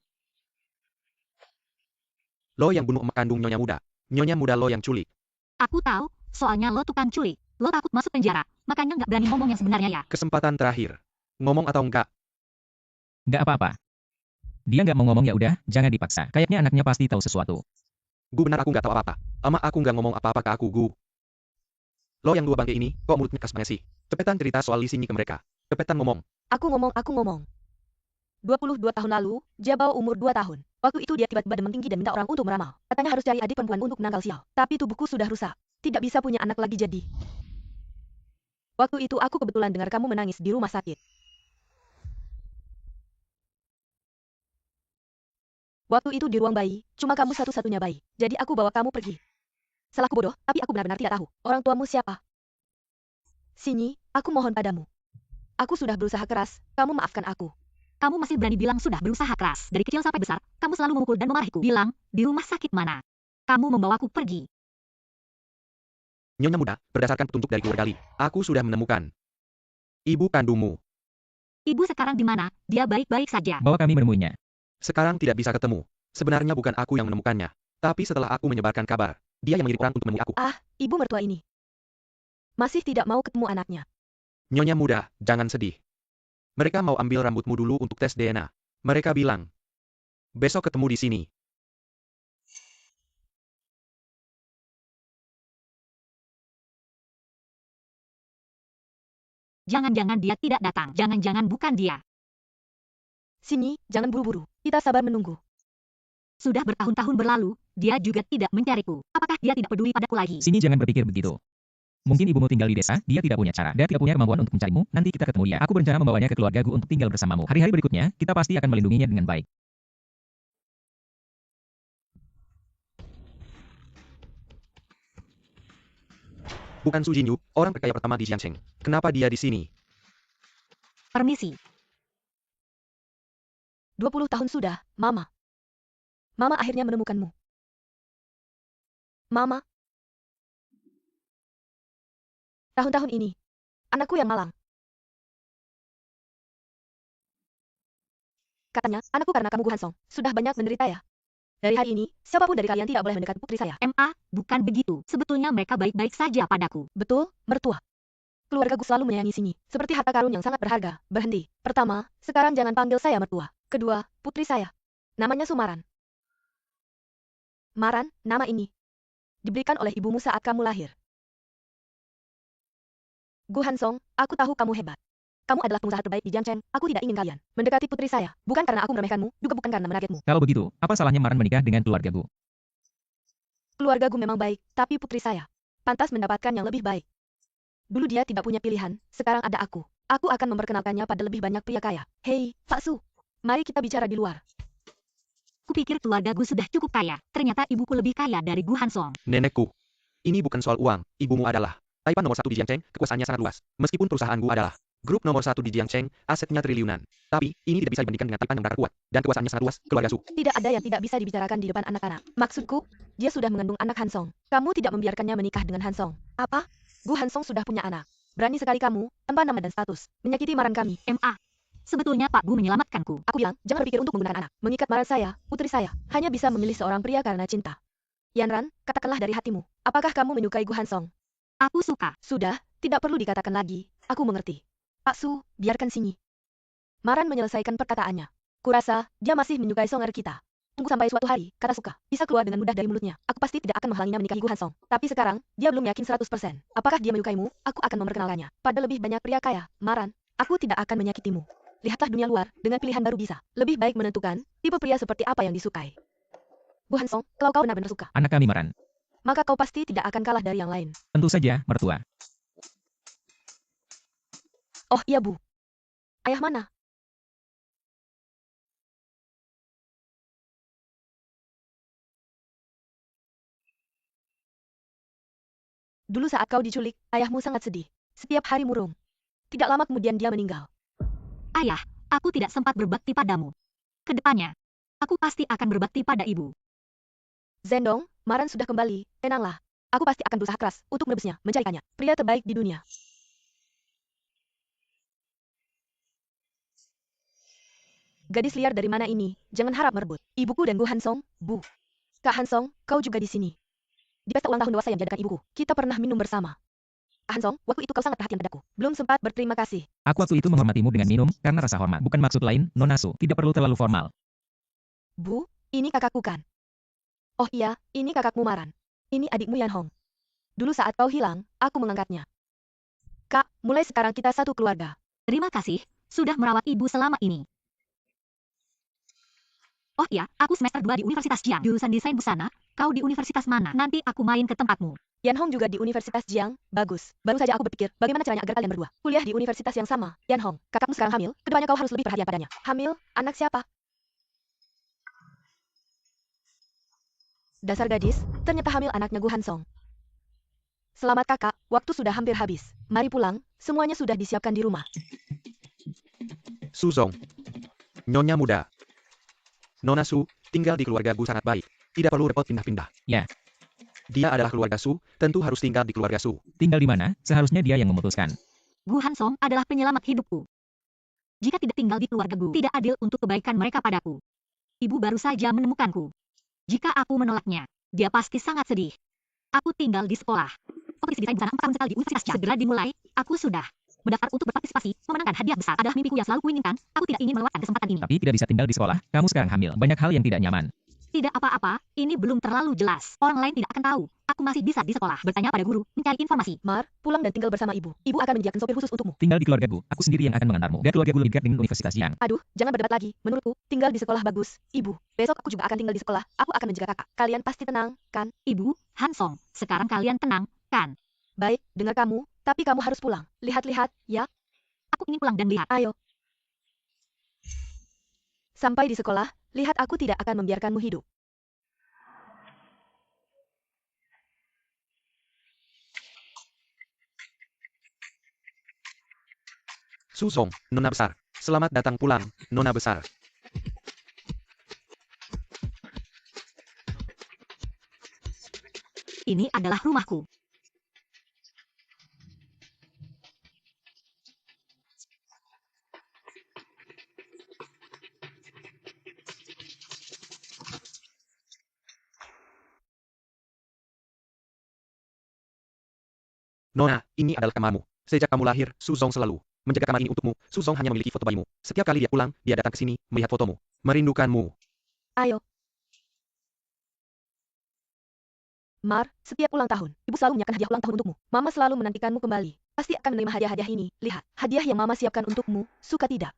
Lo yang bunuh emak kandung nyonya muda. Nyonya muda lo yang culik. Aku tahu, soalnya lo tukang culik. Lo takut masuk penjara, makanya nggak berani ngomong yang sebenarnya ya. Kesempatan terakhir. Ngomong atau enggak? Nggak apa-apa. Dia nggak mau ngomong ya udah, jangan dipaksa. Kayaknya anaknya pasti tahu sesuatu. Gu benar aku nggak tahu apa-apa. Emak aku nggak ngomong apa-apa ke aku, Gu. Lo yang dua bangke ini, kok mulutnya kas banget sih? Cepetan cerita soal Li Sinyi ke mereka. Cepetan ngomong. Aku ngomong. 22 tahun lalu, dia bawa umur 2 tahun. Waktu itu dia tiba-tiba demam tinggi dan minta orang untuk meramal. Katanya harus cari adik perempuan untuk menangkal sial. Tapi tubuhku sudah rusak. Tidak bisa punya anak lagi jadi. Waktu itu aku kebetulan dengar kamu menangis di rumah sakit. Waktu itu di ruang bayi, cuma kamu satu-satunya bayi. Jadi aku bawa kamu pergi. Salahku bodoh, tapi aku benar-benar tidak tahu. Orang tuamu siapa? Sinyi, aku mohon padamu. Aku sudah berusaha keras, kamu maafkan aku. Kamu masih berani bilang sudah berusaha keras. Dari kecil sampai besar, kamu selalu memukul dan memarahiku. Bilang, di rumah sakit mana? Kamu membawaku pergi. Nyonya muda, berdasarkan petunjuk dari keluarga Li, aku sudah menemukan ibu kandungmu. Ibu sekarang di mana? Dia baik-baik saja. Bawa kami menemuinya. Sekarang tidak bisa ketemu. Sebenarnya bukan aku yang menemukannya. Tapi setelah aku menyebarkan kabar, dia yang mengirim orang untuk menemui aku. Ibu mertua ini masih tidak mau ketemu anaknya. Nyonya muda, jangan sedih. Mereka mau ambil rambutmu dulu untuk tes DNA. Mereka bilang, besok ketemu di sini. Jangan-jangan dia tidak datang. Jangan-jangan bukan dia. Sinyi, jangan buru-buru. Kita sabar menunggu. Sudah bertahun-tahun berlalu, dia juga tidak mencariku. Apakah dia tidak peduli padaku lagi? Sini jangan berpikir begitu. Mungkin ibumu tinggal di desa, dia tidak punya cara. Dia tidak punya kemampuan untuk mencarimu, nanti kita ketemu dia. Aku berencana membawanya ke keluargaku untuk tinggal bersamamu. Hari-hari berikutnya, kita pasti akan melindunginya dengan baik. Bukan Su Jinyu, orang terkaya pertama di Jiangsheng. Kenapa dia di sini? Permisi. 20 tahun sudah, Mama. Mama akhirnya menemukanmu. Mama. Tahun-tahun ini, anakku yang malang. Katanya, anakku karena kamu Gu Hansong, sudah banyak menderita ya. Dari hari ini, siapapun dari kalian tidak boleh mendekat putri saya. Bukan begitu. Sebetulnya mereka baik-baik saja padaku. Betul, mertua. Keluargaku selalu menyayangi Sinyi, seperti harta karun yang sangat berharga. Berhenti. Pertama, sekarang jangan panggil saya mertua. Kedua, putri saya. Namanya Sumaran. Maran, nama ini diberikan oleh ibumu saat kamu lahir. Gu Hansong, aku tahu kamu hebat. Kamu adalah pengusaha terbaik di Jiangsheng. Aku tidak ingin kalian mendekati putri saya. Bukan karena aku meremehkanmu, juga bukan karena menargetmu. Kalau begitu, apa salahnya Maran menikah dengan keluargaku? Keluargaku memang baik, tapi putri saya pantas mendapatkan yang lebih baik. Dulu dia tidak punya pilihan, sekarang ada aku. Aku akan memperkenalkannya pada lebih banyak pria kaya. Hei, Pak Su. Mari kita bicara di luar. Kupikir keluarga Gu sudah cukup kaya. Ternyata ibuku lebih kaya dari Gu Hansong. Nenekku. Ini bukan soal uang. Ibumu adalah Taipan nomor 1 di Jiangcheng, kekuasaannya sangat luas. Meskipun perusahaan Gu adalah grup nomor 1 di Jiangcheng, asetnya triliunan. Tapi, ini tidak bisa dibandingkan dengan Taipan yang berakar kuat. Dan kekuasaannya sangat luas, keluarga Su. Tidak ada yang tidak bisa dibicarakan di depan anak-anak. Maksudku, dia sudah mengandung anak Hansong. Kamu tidak membiarkannya menikah dengan Hansong. Apa? Gu Hansong sudah punya anak. Berani sekali kamu, tanpa nama dan status, menyakiti Maran kami. MA. Sebetulnya Pak Gu menyelamatkanku. Aku bilang, jangan berpikir untuk menggunakan anak. Mengikat Maran saya, putri saya, hanya bisa memilih seorang pria karena cinta. Yanran, katakanlah dari hatimu. Apakah kamu menyukai Gu Hansong? Aku suka. Sudah, tidak perlu dikatakan lagi. Aku mengerti. Pak Su, biarkan Sinyi. Maran menyelesaikan perkataannya. Kurasa, dia masih menyukai Songer kita. Tunggu sampai suatu hari, kata suka, bisa keluar dengan mudah dari mulutnya. Aku pasti tidak akan menghalanginya menikahi Gu Hansong. Tapi sekarang, dia belum yakin 100%. Apakah dia menyukaimu? Aku akan memperkenalkannya. Pada lebih banyak pria kaya, Maran, aku tidak akan menyakitimu. Lihatlah dunia luar, dengan pilihan baru bisa. Lebih baik menentukan, tipe pria seperti apa yang disukai. Gu Hansong, kalau kau benar-benar suka, Anak kami Maran. maka kau pasti tidak akan kalah dari yang lain. Tentu saja, mertua. Oh iya Bu. Ayah mana? Dulu saat kau diculik, ayahmu sangat sedih. Setiap hari murung. Tidak lama kemudian dia meninggal. Ayah, aku tidak sempat berbakti padamu. Kedepannya, aku pasti akan berbakti pada ibu. Zendong, Maran sudah kembali, tenanglah. Aku pasti akan berusaha keras untuk menebusnya, mencarikannya. Pria terbaik di dunia. Gadis liar dari mana ini? Jangan harap merebut. Ibuku dan Gu Hansong, Bu. Kak Hansong, kau juga di sini. Di pesta ulang tahun dewasa yang diadakan ibuku, kita pernah minum bersama. Kak Hansong, waktu itu kau sangat perhatian padaku. Belum sempat berterima kasih. Aku waktu itu menghormatimu dengan minum karena rasa hormat. Bukan maksud lain, Nona Su. Tidak perlu terlalu formal. Bu, ini kakakku kan? Oh iya, ini kakakmu Maran. Ini adikmu Yan Hong. Dulu saat kau hilang, aku mengangkatnya. Kak, mulai sekarang kita satu keluarga. Terima kasih, sudah merawat ibu selama ini. Oh iya, aku semester 2 di Universitas Jiang. Jurusan desain busana, kau di universitas mana? Nanti aku main ke tempatmu. Yan Hong juga di Universitas Jiang, bagus. Baru saja aku berpikir, bagaimana caranya agar kalian berdua kuliah di universitas yang sama. Yan Hong, kakakmu sekarang hamil, kedepannya kau harus lebih perhatian padanya. Hamil? Anak siapa? Dasar gadis, ternyata hamil anaknya Gu Hansong. Selamat kakak, waktu sudah hampir habis. Mari pulang, semuanya sudah disiapkan di rumah. Suzong. Nyonya muda. Nona Su, tinggal di keluarga Gu sangat baik. Tidak perlu repot pindah-pindah. Ya. Dia adalah keluarga Su, tentu harus tinggal di keluarga Su. Tinggal di mana, seharusnya dia yang memutuskan. Gu Hansong adalah penyelamat hidupku. Jika tidak tinggal di keluarga Gu, tidak adil untuk kebaikan mereka padaku. Ibu baru saja menemukanku. Jika aku menolaknya, dia pasti sangat sedih. Aku tinggal di sekolah. Kompetisi desain busana 4 tahun sekali di Universitas Jiang. Segera dimulai, aku sudah mendaftar untuk berpartisipasi, memenangkan hadiah besar. Adalah mimpiku yang selalu kuinginkan, aku tidak ingin melewatkan kesempatan ini. Tapi tidak bisa tinggal di sekolah, kamu sekarang hamil. Banyak hal yang tidak nyaman. Tidak apa-apa, ini belum terlalu jelas. Orang lain tidak akan tahu. Aku masih bisa di sekolah, bertanya pada guru, mencari informasi. Mar, pulang dan tinggal bersama ibu. Ibu akan menyediakan sopir khusus untukmu. Tinggal di keluarga Gu, aku sendiri yang akan mengantarmu. Dan keluarga Gu lebih dekat dengan Universitas Jiang. Aduh, jangan berdebat lagi. Menurutku, tinggal di sekolah bagus. Ibu, besok aku juga akan tinggal di sekolah. Aku akan menjaga kakak. Kalian pasti tenang, kan? Ibu, Hansong, sekarang kalian tenang, kan? Baik, dengar kamu, tapi kamu harus pulang. Lihat-lihat, ya. Aku ingin pulang dan lihat. Ayo. Sampai di sekolah, lihat aku tidak akan membiarkanmu hidup. Suzong, Nona besar. Selamat datang pulang, Nona besar. Ini adalah rumahku. Nona, ini adalah kamarmu. Sejak kamu lahir, Suzong selalu menjaga kamar ini untukmu. Suzong hanya memiliki foto bayimu. Setiap kali dia pulang, dia datang ke sini, melihat fotomu. Merindukanmu. Ayo. Mar, setiap ulang tahun, ibu selalu menyiapkan hadiah ulang tahun untukmu. Mama selalu menantikanmu kembali. Pasti akan menerima hadiah-hadiah ini. Lihat, hadiah yang Mama siapkan untukmu, suka tidak?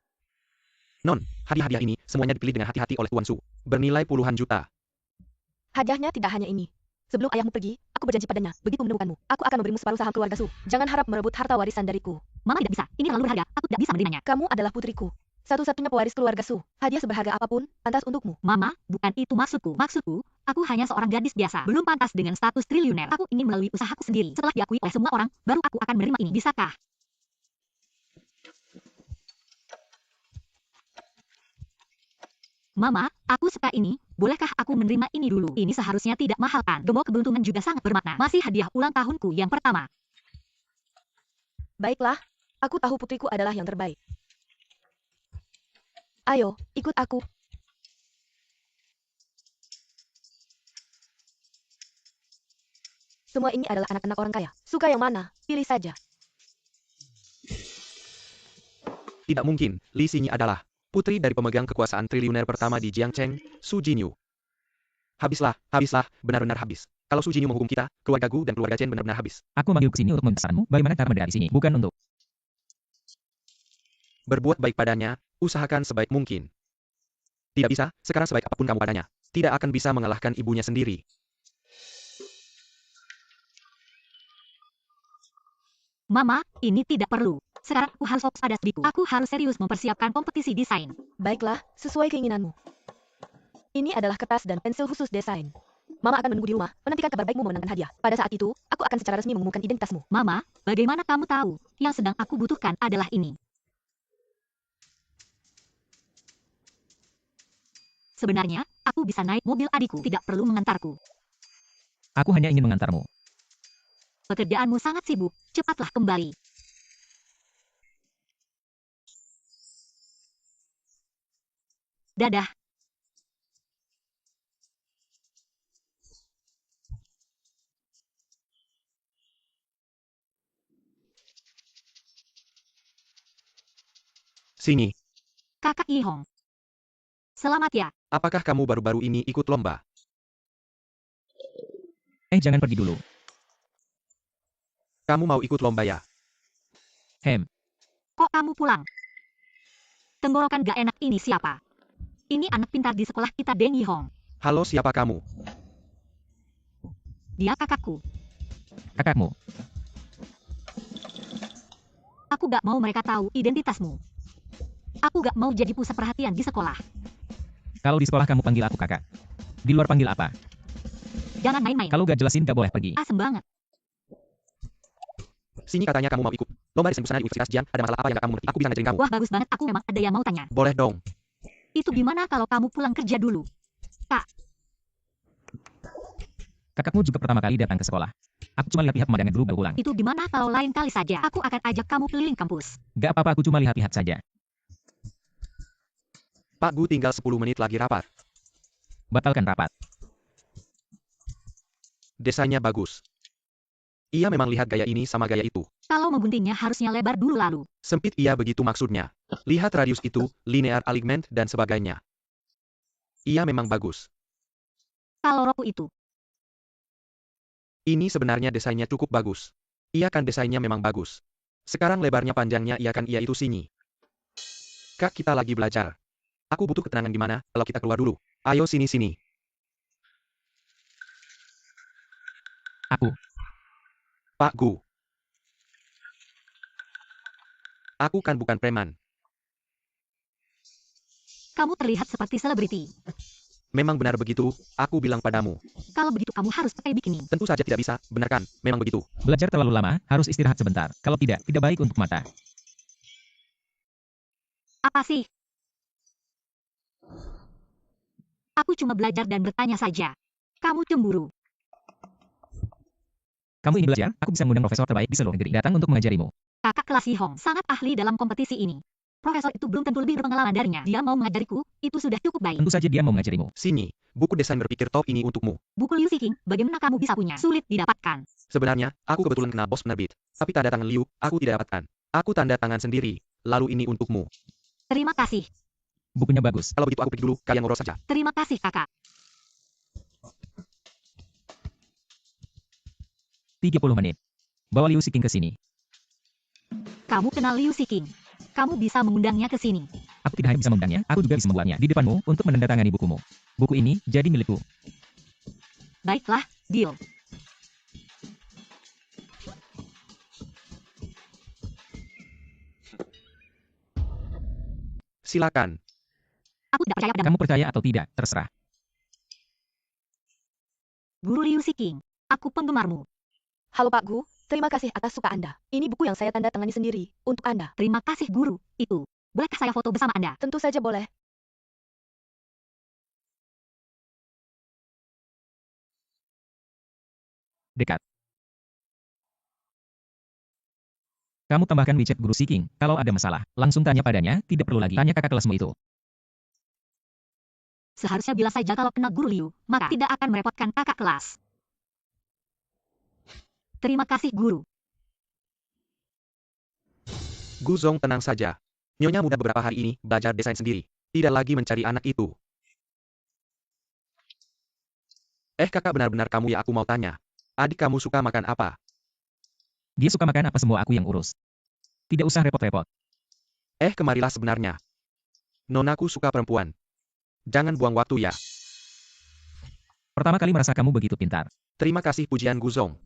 Non, hadiah-hadiah ini semuanya dipilih dengan hati-hati oleh Tuan Su. Bernilai puluhan juta. Hadiahnya tidak hanya ini. Sebelum ayahmu pergi, aku Aku berjanji padanya, begitu menemukanmu, aku akan memberimu separuh saham keluarga Su. Jangan harap merebut harta warisan dariku. Mama tidak bisa, ini terlalu berharga, aku tidak bisa menerimanya. Kamu adalah putriku. Satu-satunya pewaris keluarga Su. Hadiah seberharga apapun, pantas untukmu. Mama, bukan itu maksudku. Maksudku, aku hanya seorang gadis biasa, belum pantas dengan status triliuner. Aku ingin melalui usahaku sendiri. Setelah diakui oleh semua orang, baru aku akan menerima ini. Bisakah? Mama, aku suka ini. Bolehkah aku menerima ini dulu? Ini seharusnya tidak mahal kan? Gembok keberuntungan juga sangat bermakna. Masih hadiah ulang tahunku yang pertama. Baiklah, aku tahu putriku adalah yang terbaik. Ayo, ikut aku. Semua ini adalah anak-anak orang kaya. Suka yang mana? Pilih saja. Tidak mungkin, Li Xinyi adalah putri dari pemegang kekuasaan triliuner pertama di Jiangcheng, Su Jinyu. Habislah, benar-benar habis. Kalau Su Jinyu menghukum kita, keluarga Gu dan keluarga Chen benar-benar habis. Aku memanggil ke sini untuk membesarmu, bagaimana cara mendarat di sini, bukan untuk Berbuat baik padanya, usahakan sebaik mungkin. Tidak bisa, sekarang sebaik apapun kamu padanya, tidak akan bisa mengalahkan ibunya sendiri. Mama, ini tidak perlu. Sekarang aku harus fokus pada studiku. Aku harus serius mempersiapkan kompetisi desain. Baiklah, sesuai keinginanmu. Ini adalah kertas dan pensil khusus desain. Mama akan menunggu di rumah, menantikan kabar baikmu memenangkan hadiah. Pada saat itu, aku akan secara resmi mengumumkan identitasmu. Mama, bagaimana kamu tahu? Yang sedang aku butuhkan adalah ini. Sebenarnya, aku bisa naik mobil adikku, tidak perlu mengantarku. aku hanya ingin mengantarmu. Pekerjaanmu sangat sibuk, cepatlah kembali. Dadah. Xinyi, Kakak Yihong. Selamat ya. apakah kamu baru-baru ini ikut lomba? Jangan pergi dulu. Kamu mau ikut lomba ya? Kok kamu pulang? Tenggorokan gak enak ini siapa? Ini anak pintar di sekolah kita, Deng Yihong. Halo, siapa kamu? Dia kakakku. Kakakmu. Aku gak mau mereka tahu identitasmu. Aku gak mau jadi pusat perhatian di sekolah. Kalau di sekolah kamu panggil aku kakak. Di luar panggil apa? Jangan main-main. Kalau gak jelasin gak boleh pergi. Asem banget. Xinyi katanya kamu mau ikut lomba desain busana di Universitas Jian, ada masalah apa yang gak kamu ngerti? Aku bisa ngajarin kamu. Wah, bagus banget. Aku memang ada yang mau tanya. Boleh dong. Itu gimana kalau kamu pulang kerja dulu? Kakakmu juga pertama kali datang ke sekolah. Aku cuma lihat-lihat pemandangan dulu baru pulang. Itu gimana kalau lain kali saja? Aku akan ajak kamu keliling kampus. Gak apa-apa, aku cuma lihat-lihat saja. Pak Gu tinggal 10 menit lagi rapat. Batalkan rapat. Desainnya bagus. Ia memang lihat gaya ini sama gaya itu. Kalau membuntingnya harusnya lebar dulu lalu. Sempit ia begitu maksudnya. Lihat radius itu, linear alignment dan sebagainya. Ia memang bagus. Kalau roku itu. Ini sebenarnya desainnya cukup bagus. Ia kan desainnya memang bagus. Sekarang lebarnya panjangnya ia itu Xinyi. Kak, kita lagi belajar. Aku butuh ketenangan gimana kalau kita keluar dulu. Ayo sini-sini. Aku. Pak Gu. Aku kan bukan preman. Kamu terlihat seperti selebriti. Memang benar begitu, aku bilang padamu. Kalau begitu kamu harus pakai bikini. Tentu saja tidak bisa, benar kan? Memang begitu. Belajar terlalu lama, harus istirahat sebentar. Kalau tidak baik untuk mata. Apa sih? Aku cuma belajar dan bertanya saja. Kamu cemburu. Kamu ingin belajar? Aku bisa mengundang profesor terbaik di seluruh negeri datang untuk mengajarimu. Kakak kelas Yihong sangat ahli dalam kompetisi ini. Profesor itu belum tentu lebih berpengalaman darinya. Dia mau mengajariku, itu sudah cukup baik. Tentu saja dia mau mengajarimu. Xinyi, buku desain berpikir top ini untukmu. Buku Liu Xixing, bagaimana kamu bisa punya? Sulit didapatkan. Sebenarnya, aku kebetulan kenal bos penerbit. Tapi tanda tangan Liu, aku tidak dapatkan. Aku tanda tangan sendiri. Lalu ini untukmu. Terima kasih. Bukunya bagus. Kalau begitu aku pergi dulu, kalian ngobrol saja. Terima kasih kakak. 30 menit. Bawa Liu Xixing ke sini. Kamu kenal Liu Xixing. Kamu bisa mengundangnya ke sini. Aku tidak hanya bisa mengundangnya, aku juga bisa membuatnya di depanmu untuk menandatangani bukumu. Buku ini jadi milikku. Baiklah, deal. Silakan. Aku tidak percaya padamu. Kamu percaya atau tidak, terserah. Guru Liu Siking. Aku penggemarmu. Halo Pak Gu, terima kasih atas suka Anda. Ini buku yang saya tanda tangani sendiri, untuk Anda. Terima kasih guru. Itu. Bolehkah saya foto bersama Anda? Tentu saja boleh. Dekat. Kamu tambahkan WeChat Guru Siking. Kalau ada masalah, langsung tanya padanya, tidak perlu lagi tanya kakak kelasmu itu. Seharusnya bilang saja kalau kenal guru Liu, maka tidak akan merepotkan kakak kelas. Terima kasih guru. Guzong tenang saja. Nyonya muda beberapa hari ini belajar desain sendiri. Tidak lagi mencari anak itu. Kakak benar-benar kamu ya aku mau tanya. Adik kamu suka makan apa? Dia suka makan apa semua aku yang urus. Tidak usah repot-repot. Kemarilah sebenarnya. Nonaku suka perempuan. Jangan buang waktu ya. Pertama kali merasa kamu begitu pintar. Terima kasih pujian Guzong.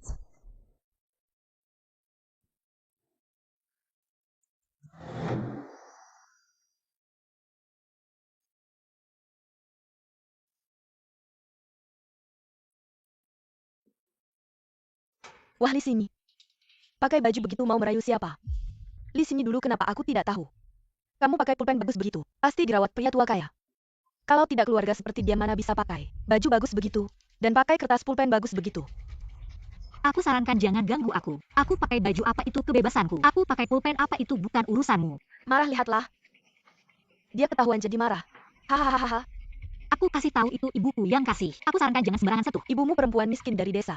Wah Li Sini. Pakai baju begitu mau merayu siapa? Li Sini dulu kenapa aku tidak tahu? Kamu pakai pulpen bagus begitu, pasti dirawat pria tua kaya. Kalau tidak keluarga seperti dia mana bisa pakai baju bagus begitu, dan pakai kertas pulpen bagus begitu. Aku sarankan jangan ganggu aku. Aku pakai baju apa itu kebebasanku. Aku pakai pulpen apa itu bukan urusanmu. Marah lihatlah. Dia ketahuan jadi marah. Hahaha. Aku kasih tahu itu ibuku yang kasih. Aku sarankan jangan sembarangan sentuh. Ibumu perempuan miskin dari desa.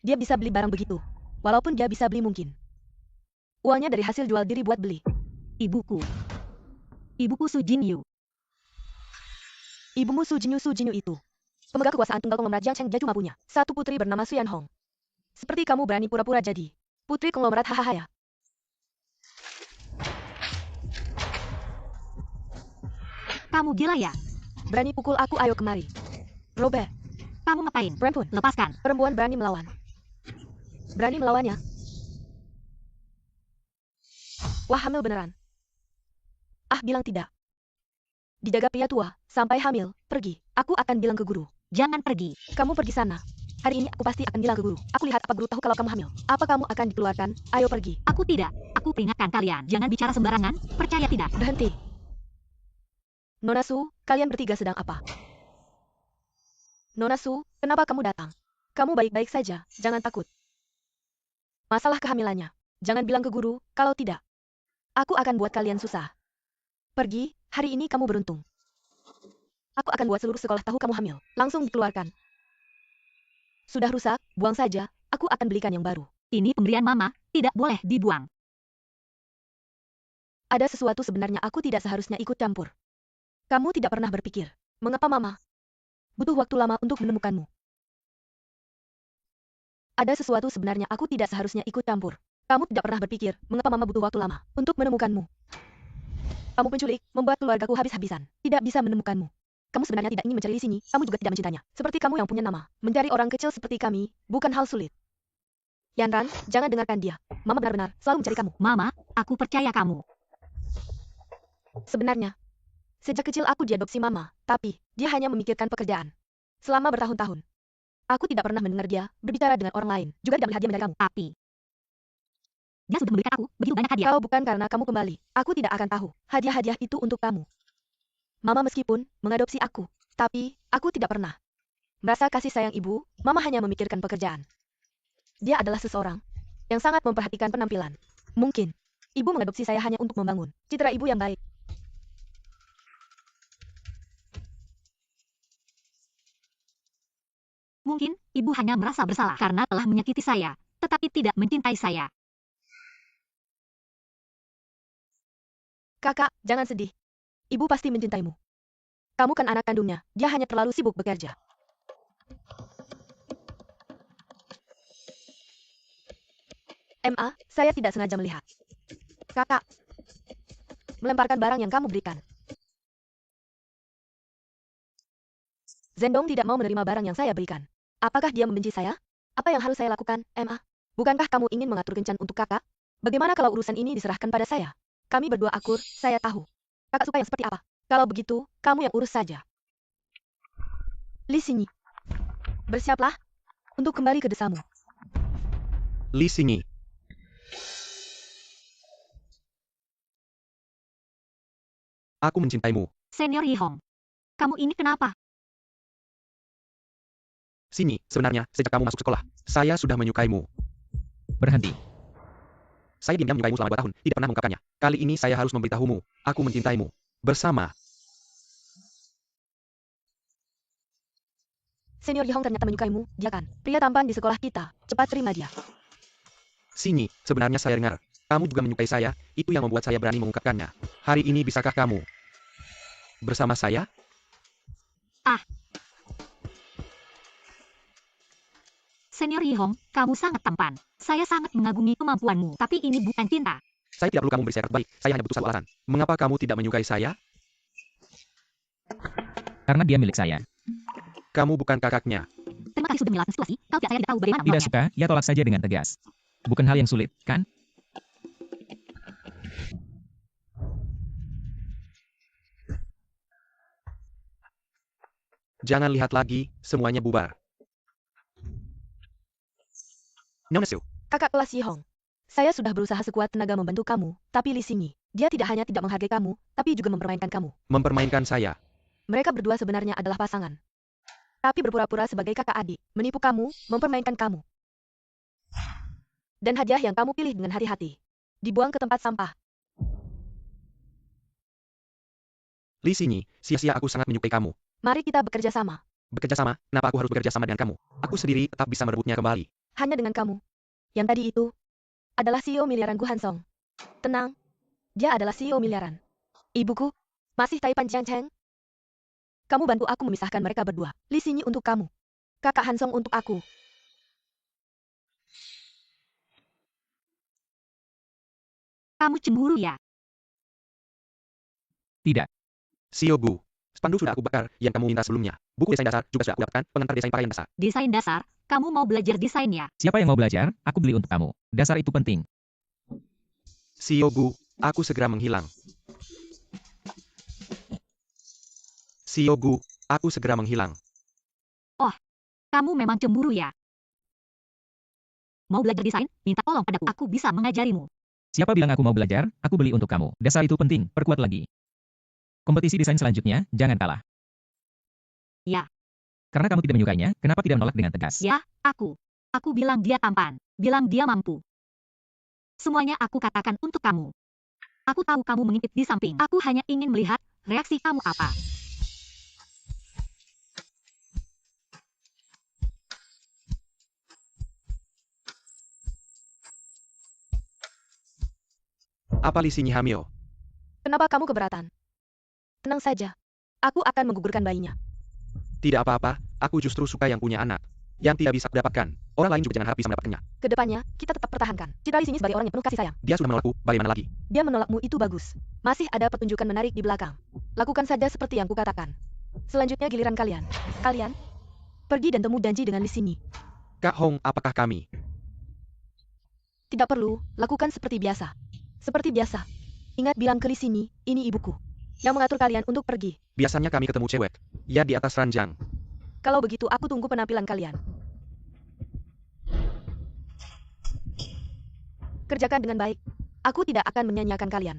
Dia bisa beli barang begitu. Walaupun dia bisa beli mungkin. Uangnya dari hasil jual diri buat beli. Ibuku. Ibuku Su Jinyu. Ibumu Su Jinyu itu. Pemegang kekuasaan tunggal konglomerat Jiang Cheng dia cuma punya satu putri bernama Su Yan Hong. Seperti kamu berani pura-pura jadi putri konglomerat hahaha ya. Kamu gila ya? Berani pukul aku ayo kemari. Robert, Kamu ngapain? perempuan, Lepaskan. perempuan berani melawan. Berani melawannya. Wah hamil beneran. Ah bilang tidak. Dijaga pria tua, sampai hamil, pergi. Aku akan bilang ke guru. Jangan pergi. Kamu pergi sana. Hari ini aku pasti akan bilang ke guru. Aku lihat apa guru tahu kalau kamu hamil. Apa kamu akan dikeluarkan? Ayo pergi. Aku tidak. Aku peringatkan kalian. Jangan bicara sembarangan. Percaya tidak? Berhenti. Nona Su, kalian bertiga sedang apa? Nona Su, kenapa kamu datang? Kamu baik-baik saja, jangan takut. Masalah kehamilannya. Jangan bilang ke guru, kalau tidak. Aku akan buat kalian susah. Pergi, hari ini kamu beruntung. Aku akan buat seluruh sekolah tahu kamu hamil. Langsung dikeluarkan. Sudah rusak, buang saja. Aku akan belikan yang baru. Ini pemberian mama. Tidak boleh dibuang. Ada sesuatu sebenarnya aku tidak seharusnya ikut campur. Kamu tidak pernah berpikir, mengapa mama butuh waktu lama untuk menemukanmu? Ada sesuatu sebenarnya aku tidak seharusnya ikut campur. Kamu tidak pernah berpikir, mengapa mama butuh waktu lama untuk menemukanmu? Kamu penculik, membuat keluargaku habis-habisan. Tidak bisa menemukanmu. Kamu sebenarnya tidak ingin mencari di sini, kamu juga tidak mencintainya. Seperti kamu yang punya nama. Mencari orang kecil seperti kami, bukan hal sulit. Yanran, jangan dengarkan dia. Mama benar-benar selalu mencari kamu. Mama, aku percaya kamu. Sebenarnya, sejak kecil aku diadopsi mama, tapi dia hanya memikirkan pekerjaan. Selama bertahun-tahun, aku tidak pernah mendengar dia berbicara dengan orang lain. Juga tidak melihat dia mencari kamu. Tapi dia sudah memberikan aku begitu banyak hadiah. Kalau bukan karena kamu kembali, aku tidak akan tahu. Hadiah-hadiah itu untuk kamu. Mama meskipun mengadopsi aku, tapi aku tidak pernah merasa kasih sayang ibu. Mama hanya memikirkan pekerjaan. Dia adalah seseorang yang sangat memperhatikan penampilan. Mungkin ibu mengadopsi saya hanya untuk membangun citra ibu yang baik. Mungkin ibu hanya merasa bersalah karena telah menyakiti saya, tetapi tidak mencintai saya. Kakak, jangan sedih. Ibu pasti mencintaimu. Kamu kan anak kandungnya, dia hanya terlalu sibuk bekerja. Saya tidak sengaja melihat. Kakak, melemparkan barang yang kamu berikan. Zendong tidak mau menerima barang yang saya berikan. Apakah dia membenci saya? Apa yang harus saya lakukan, Bukankah kamu ingin mengatur kencan untuk kakak? Bagaimana kalau urusan ini diserahkan pada saya? Kami berdua akur, saya tahu. Kakak suka yang seperti apa? Kalau begitu, kamu yang urus saja. Li Xinyi, bersiaplah untuk kembali ke desamu. Li Xinyi. Aku mencintaimu. Senior Yihong. Kamu ini kenapa? Xinyi, sebenarnya, sejak kamu masuk sekolah, saya sudah menyukaimu. Berhenti. Saya diam-diam menyukaimu selama 2 tahun, tidak pernah mengungkapkannya. Kali ini saya harus memberitahumu. Aku mencintaimu. Bersama. Senior Yihong ternyata menyukaimu, dia kan pria tampan di sekolah kita. Cepat terima dia. Xinyi, sebenarnya saya dengar. Kamu juga menyukai saya, itu yang membuat saya berani mengungkapkannya. Hari ini bisakah kamu bersama saya? Senior Yihong, kamu sangat tampan. Saya sangat mengagumi kemampuanmu, tapi ini bukan cinta. Saya tidak perlu kamu bersikap baik, saya hanya butuh satu alasan. Mengapa kamu tidak menyukai saya? Karena dia milik saya. Kamu bukan kakaknya. Terima kasih sudah menyelamatkan situasi. Kalau tidak saya tidak tahu bagaimana Tidak menolongnya. suka, ya tolak saja dengan tegas. Bukan hal yang sulit, kan? Jangan lihat lagi, semuanya bubar. Nona Su, Kakak kelas Yihong, saya sudah berusaha sekuat tenaga membantu kamu, tapi Li Xinyi, dia tidak hanya tidak menghargai kamu, tapi juga mempermainkan kamu. mempermainkan saya. Mereka berdua sebenarnya adalah pasangan. Tapi berpura-pura sebagai kakak adik, menipu kamu, mempermainkan kamu. Dan hadiah yang kamu pilih dengan hati-hati, dibuang ke tempat sampah. Li Xinyi, sia-sia aku sangat menyukai kamu. Mari kita bekerja sama. Bekerja sama, kenapa aku harus bekerja sama dengan kamu? Aku sendiri tetap bisa merebutnya kembali. Hanya dengan kamu. Yang tadi itu adalah CEO miliaran Gu Hansong. Tenang, dia adalah CEO miliaran. Ibuku, masih Taipan Jiang Cheng. Kamu bantu aku memisahkan mereka berdua. Li Xinyi untuk kamu. Kakak Hansong untuk aku. Kamu cemburu ya? Tidak. Sio Bu, spanduk sudah aku bakar, yang kamu minta sebelumnya. Buku desain dasar juga sudah aku dapatkan, pengantar desain pakaian dasar. Desain dasar? Kamu mau belajar desain ya? Siapa yang mau belajar, aku beli untuk kamu. Dasar itu penting. Sio Bu, aku segera menghilang. Sio Bu, aku segera menghilang. Kamu memang cemburu ya? Mau belajar desain? Minta tolong padaku. Aku bisa mengajarimu. Siapa bilang aku mau belajar, aku beli untuk kamu. Dasar itu penting, perkuat lagi. Kompetisi desain selanjutnya, jangan kalah. Ya. Karena kamu tidak menyukainya, kenapa tidak menolak dengan tegas? Ya, aku. Aku bilang dia tampan. Bilang dia mampu. Semuanya aku katakan untuk kamu. Aku tahu kamu mengintip di samping. Aku hanya ingin melihat reaksi kamu apa. Apa Li Xinyi hamil? Kenapa kamu keberatan? Tenang saja. Aku akan menggugurkan bayinya. Tidak apa-apa, aku justru suka yang punya anak. Yang tidak bisa kudapatkan. Orang lain juga jangan harap bisa mendapatkannya. Kedepannya, kita tetap pertahankan. Cita Li Xinyi sebagai orang yang penuh kasih sayang. Dia sudah menolakku, bagaimana lagi? Dia menolakmu itu bagus. Masih ada pertunjukan menarik di belakang. Lakukan saja seperti yang kukatakan. Selanjutnya giliran kalian. Kalian, pergi dan temu janji dengan Li Xinyi. Kak Hong, apakah kami? Tidak perlu, lakukan seperti biasa. Seperti biasa. Ingat bilang ke Li Xinyi, ini ibuku. Yang mengatur kalian untuk pergi. Biasanya kami ketemu cewek. Ya di atas ranjang. Kalau begitu aku tunggu penampilan kalian. Kerjakan dengan baik. Aku tidak akan menyanyiakan kalian.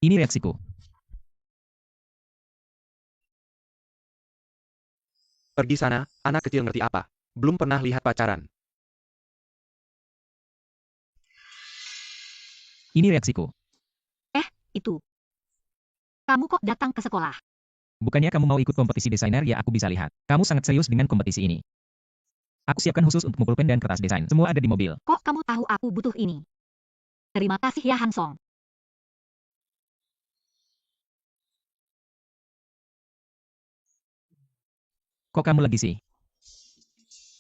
Ini reaksiku. Pergi sana, anak kecil ngerti apa? Belum pernah lihat pacaran. Ini reaksiku. Itu. Kamu kok datang ke sekolah? Bukannya kamu mau ikut kompetisi desainer ya aku bisa lihat. Kamu sangat serius dengan kompetisi ini. Aku siapkan khusus untuk pulpen dan kertas desain. Semua ada di mobil. Kok kamu tahu aku butuh ini? Terima kasih ya Hansong. Kok kamu lagi sih?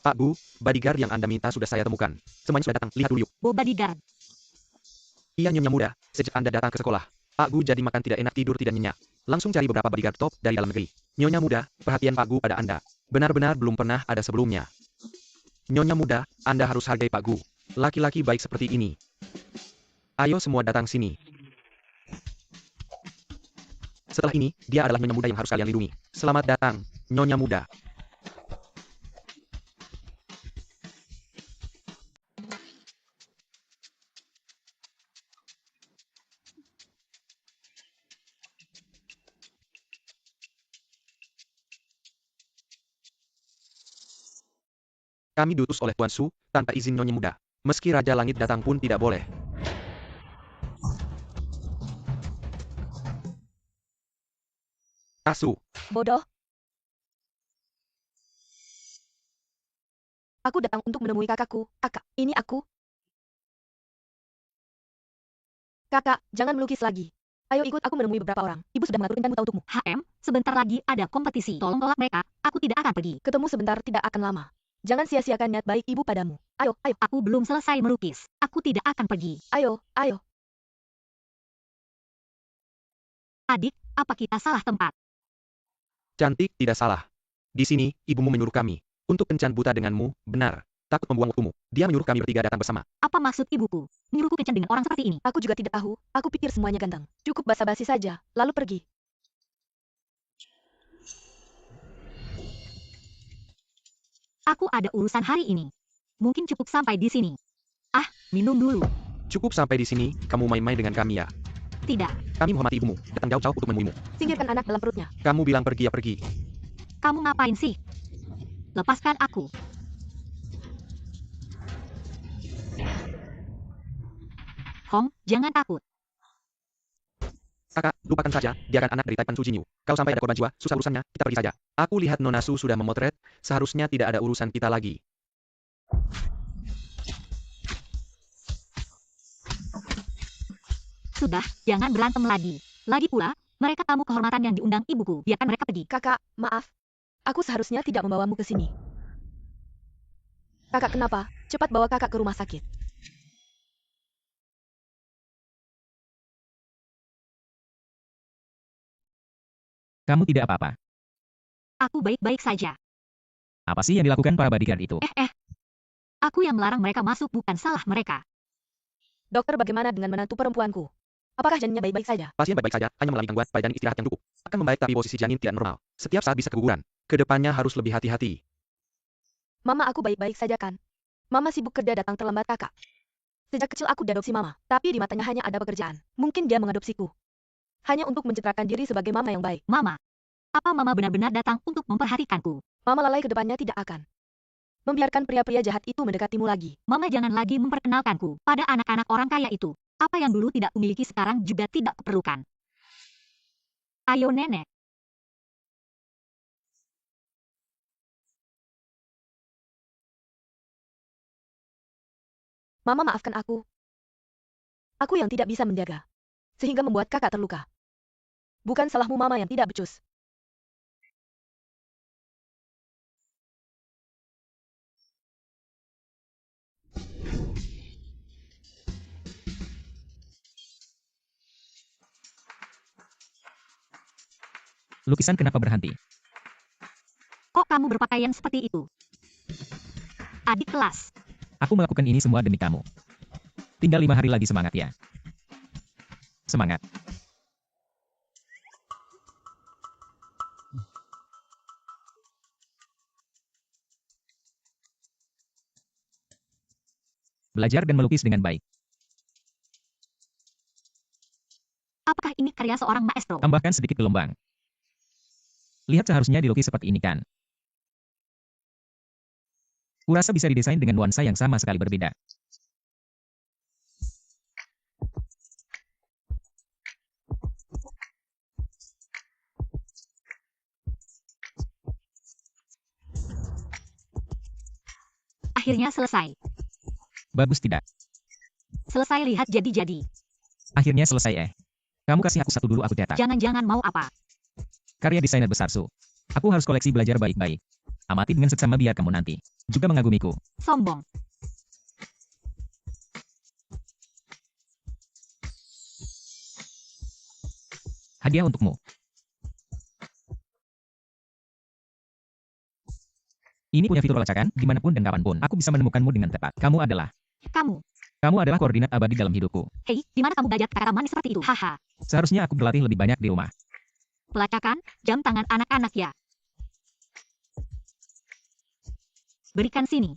Pak Bu, bodyguard yang Anda minta sudah saya temukan. Semuanya sudah datang, lihat dulu yuk. Bodyguard. Iya nyonya muda, sejak Anda datang ke sekolah, Pak Gu jadi makan tidak enak tidur tidak nyenyak. Langsung cari beberapa bodyguard top dari dalam negeri. Nyonya muda, perhatian Pak Gu pada Anda. Benar-benar belum pernah ada sebelumnya. Nyonya muda, Anda harus hargai Pak Gu. Laki-laki baik seperti ini. Ayo semua datang sini. Setelah ini, dia adalah nyonya muda yang harus kalian lindungi. Selamat datang, nyonya muda. Kami diutus oleh Tuan Su, tanpa izin nyonya muda. Meski Raja Langit datang pun tidak boleh. Asu, Bodoh. Aku datang untuk menemui kakakku. Kakak, ini aku. Kakak, jangan melukis lagi. Ayo ikut aku menemui beberapa orang. Ibu sudah mengatur rencana untukmu. Sebentar lagi ada kompetisi. Tolong tolak mereka, aku tidak akan pergi. Ketemu sebentar tidak akan lama. Jangan sia-siakan niat baik ibu padamu. Ayo, ayo, Aku belum selesai melukis. Aku tidak akan pergi. ayo, ayo. Adik, apa kita salah tempat? cantik tidak salah. Di sini, ibumu menyuruh kami untuk kencan buta denganmu, benar. Takut membuang waktumu. Dia menyuruh kami bertiga datang bersama. Apa maksud ibuku? Menyuruhku kencan dengan orang seperti ini. Aku juga tidak tahu. Aku pikir semuanya ganteng. Cukup basa-basi saja, lalu pergi. Aku ada urusan hari ini. Mungkin cukup sampai di sini. Minum dulu. Cukup sampai di sini, kamu main-main dengan kami ya. Tidak, Kami menghormati ibumu, datang jauh-jauh untuk menemuimu. Singkirkan anak dalam perutnya. Kamu bilang pergi ya pergi. kamu ngapain sih? Lepaskan aku. Hong, jangan takut. Kakak, lupakan saja, dia kan anak dari Taipan Su Jinyu. Kalau sampai ada korban jiwa, susah urusannya, kita pergi saja. Aku lihat Nona Su sudah memotret, seharusnya tidak ada urusan kita lagi. Sudah, jangan berantem lagi. Lagi pula, mereka tamu kehormatan yang diundang ibuku. Biarkan mereka pergi. Kakak, maaf. Aku seharusnya tidak membawamu ke sini. Kakak kenapa? Cepat bawa kakak ke rumah sakit. Kamu tidak apa-apa. Aku baik-baik saja. Apa sih yang dilakukan para bodyguard itu? Aku yang melarang mereka masuk, bukan salah mereka. Dokter, bagaimana dengan menantu perempuanku? Apakah janinnya baik-baik saja? Pasien baik-baik saja, hanya mengalami gangguan pada janin istirahat yang cukup. Akan membaik tapi posisi janin tidak normal. Setiap saat bisa keguguran. Kedepannya harus lebih hati-hati. Mama, aku baik-baik saja kan? Mama sibuk kerja, datang terlambat kakak. Sejak kecil aku diadopsi mama, tapi di matanya hanya ada pekerjaan. Mungkin dia mengadopsiku. Hanya untuk mencitrakan diri sebagai mama yang baik. Mama, apa mama benar-benar datang untuk memperhatikanku? Mama lalai ke depannya tidak akan membiarkan pria-pria jahat itu mendekatimu lagi. Mama jangan lagi memperkenalkanku pada anak-anak orang kaya itu. Apa yang dulu tidak kumiliki sekarang juga tidak kuperlukan. Ayo nenek. Mama, maafkan aku. Aku yang tidak bisa menjaga. Sehingga membuat kakak terluka. Bukan salahmu, mama yang tidak becus. Lukisan kenapa berhenti? Kok kamu berpakaian seperti itu? Adik kelas. Aku melakukan ini semua demi kamu. Tinggal 5 hari lagi, semangat ya. Semangat. Belajar dan melukis dengan baik. Apakah ini karya seorang maestro? Tambahkan sedikit gelombang. Lihat, seharusnya dilukis seperti ini kan? Kurasa bisa didesain dengan nuansa yang sama sekali berbeda. Akhirnya selesai. Bagus tidak? Selesai lihat jadi-jadi. Akhirnya selesai. Kamu kasih aku satu dulu, aku cetak. Jangan-jangan mau apa? Karya desainer besar Su. Aku harus koleksi, belajar baik-baik. Amati dengan seksama biar kamu nanti juga mengagumiku. Sombong. Hadiah untukmu. Ini punya fitur lacakan, dimanapun dan kapanpun. Aku bisa menemukanmu dengan tepat. Kamu adalah Kamu. Kamu adalah koordinat abadi dalam hidupku. Hei, di mana kamu belajar kata-kata manis seperti itu? Haha. Seharusnya aku berlatih lebih banyak di rumah. Pelacakan, jam tangan anak-anak ya. Berikan sini.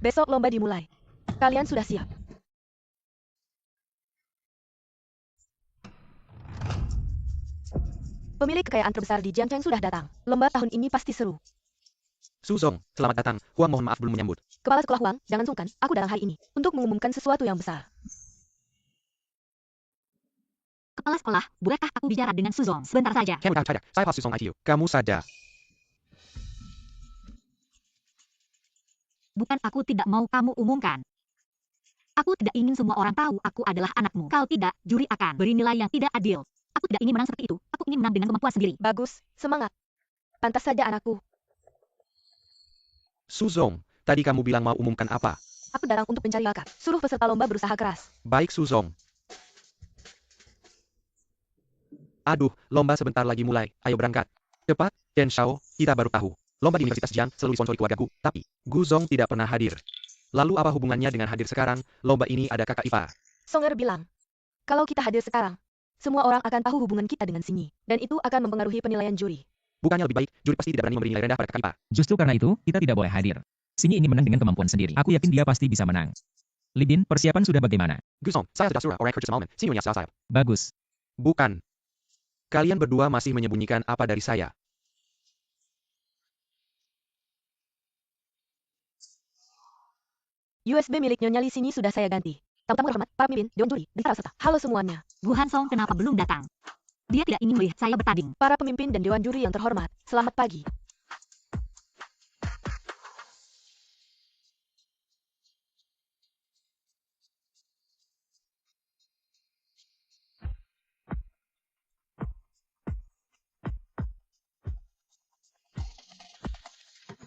Besok lomba dimulai. Kalian sudah siap? Pemilik kekayaan terbesar di Jiangcheng sudah datang. Lomba tahun ini pasti seru. Suzong, selamat datang. Huang mohon maaf belum menyambut. Kepala sekolah Huang, jangan sungkan, aku datang hari ini untuk mengumumkan sesuatu yang besar. Kepala sekolah, bolehkah aku bicara dengan Suzong sebentar saja? Can't saja. Saya Pak Suzong ITU. Kamu saja. Bukan aku tidak mau kamu umumkan. Aku tidak ingin semua orang tahu aku adalah anakmu. Kalau tidak, juri akan beri nilai yang tidak adil. Aku tidak ingin menang seperti itu. Aku ingin menang dengan kemampuan sendiri. Bagus, semangat. Pantas saja anakku. Suzong, tadi kamu bilang mau umumkan apa? Aku datang untuk mencari bakat. Suruh peserta lomba berusaha keras. Baik Suzong. Aduh, lomba sebentar lagi mulai. Ayo berangkat. Cepat, Chen Shao, kita baru tahu. Lomba di Universitas Jiang selalu disponsori keluargaku, tapi Guzong tidak pernah hadir. Lalu apa hubungannya dengan hadir sekarang? Lomba ini ada kakak ipar. Songer bilang, kalau kita hadir sekarang, semua orang akan tahu hubungan kita dengan Sinyi, dan itu akan mempengaruhi penilaian juri. Bukannya lebih baik, juri pasti tidak berani memberi nilai rendah pada kakak ipar. Justru karena itu, kita tidak boleh hadir. Sinyi ingin menang dengan kemampuan sendiri. Aku yakin dia pasti bisa menang. Lidin, persiapan sudah bagaimana? Guzong, saya sudah suruh orang kerja semalam. Sinyonya saya. Bagus. Bukan. Kalian berdua masih menyembunyikan apa dari saya? USB milik Nyonya Li Sinyi sudah saya ganti. Tamu-tamu terhormat, para pemimpin, dewan juri, dan para peserta. Halo semuanya. Bu Hansong kenapa belum datang? Dia tidak ingin melihat saya bertanding. Para pemimpin dan dewan juri yang terhormat, selamat pagi.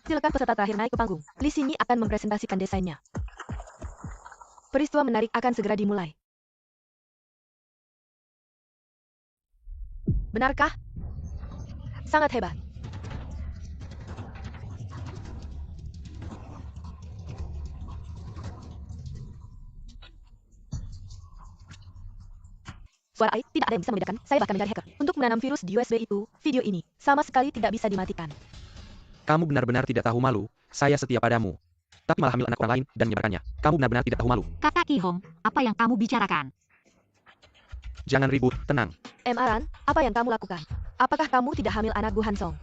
Silakan peserta terakhir naik ke panggung. Li Sinyi akan mempresentasikan desainnya. Peristiwa menarik akan segera dimulai. Benarkah? Sangat hebat. Suara AI, tidak ada yang bisa membedakan. Saya bahkan mencari hacker untuk menanam virus di USB itu. Video ini sama sekali tidak bisa dimatikan. Kamu benar-benar tidak tahu malu. Saya setia padamu. Tapi malah hamil anak orang lain dan menyebarkannya. Kamu benar-benar tidak tahu malu. Kakak Ki Hong, apa yang kamu bicarakan? Jangan ribut, tenang. Aran, apa yang kamu lakukan? Apakah kamu tidak hamil anak Bu Hansong?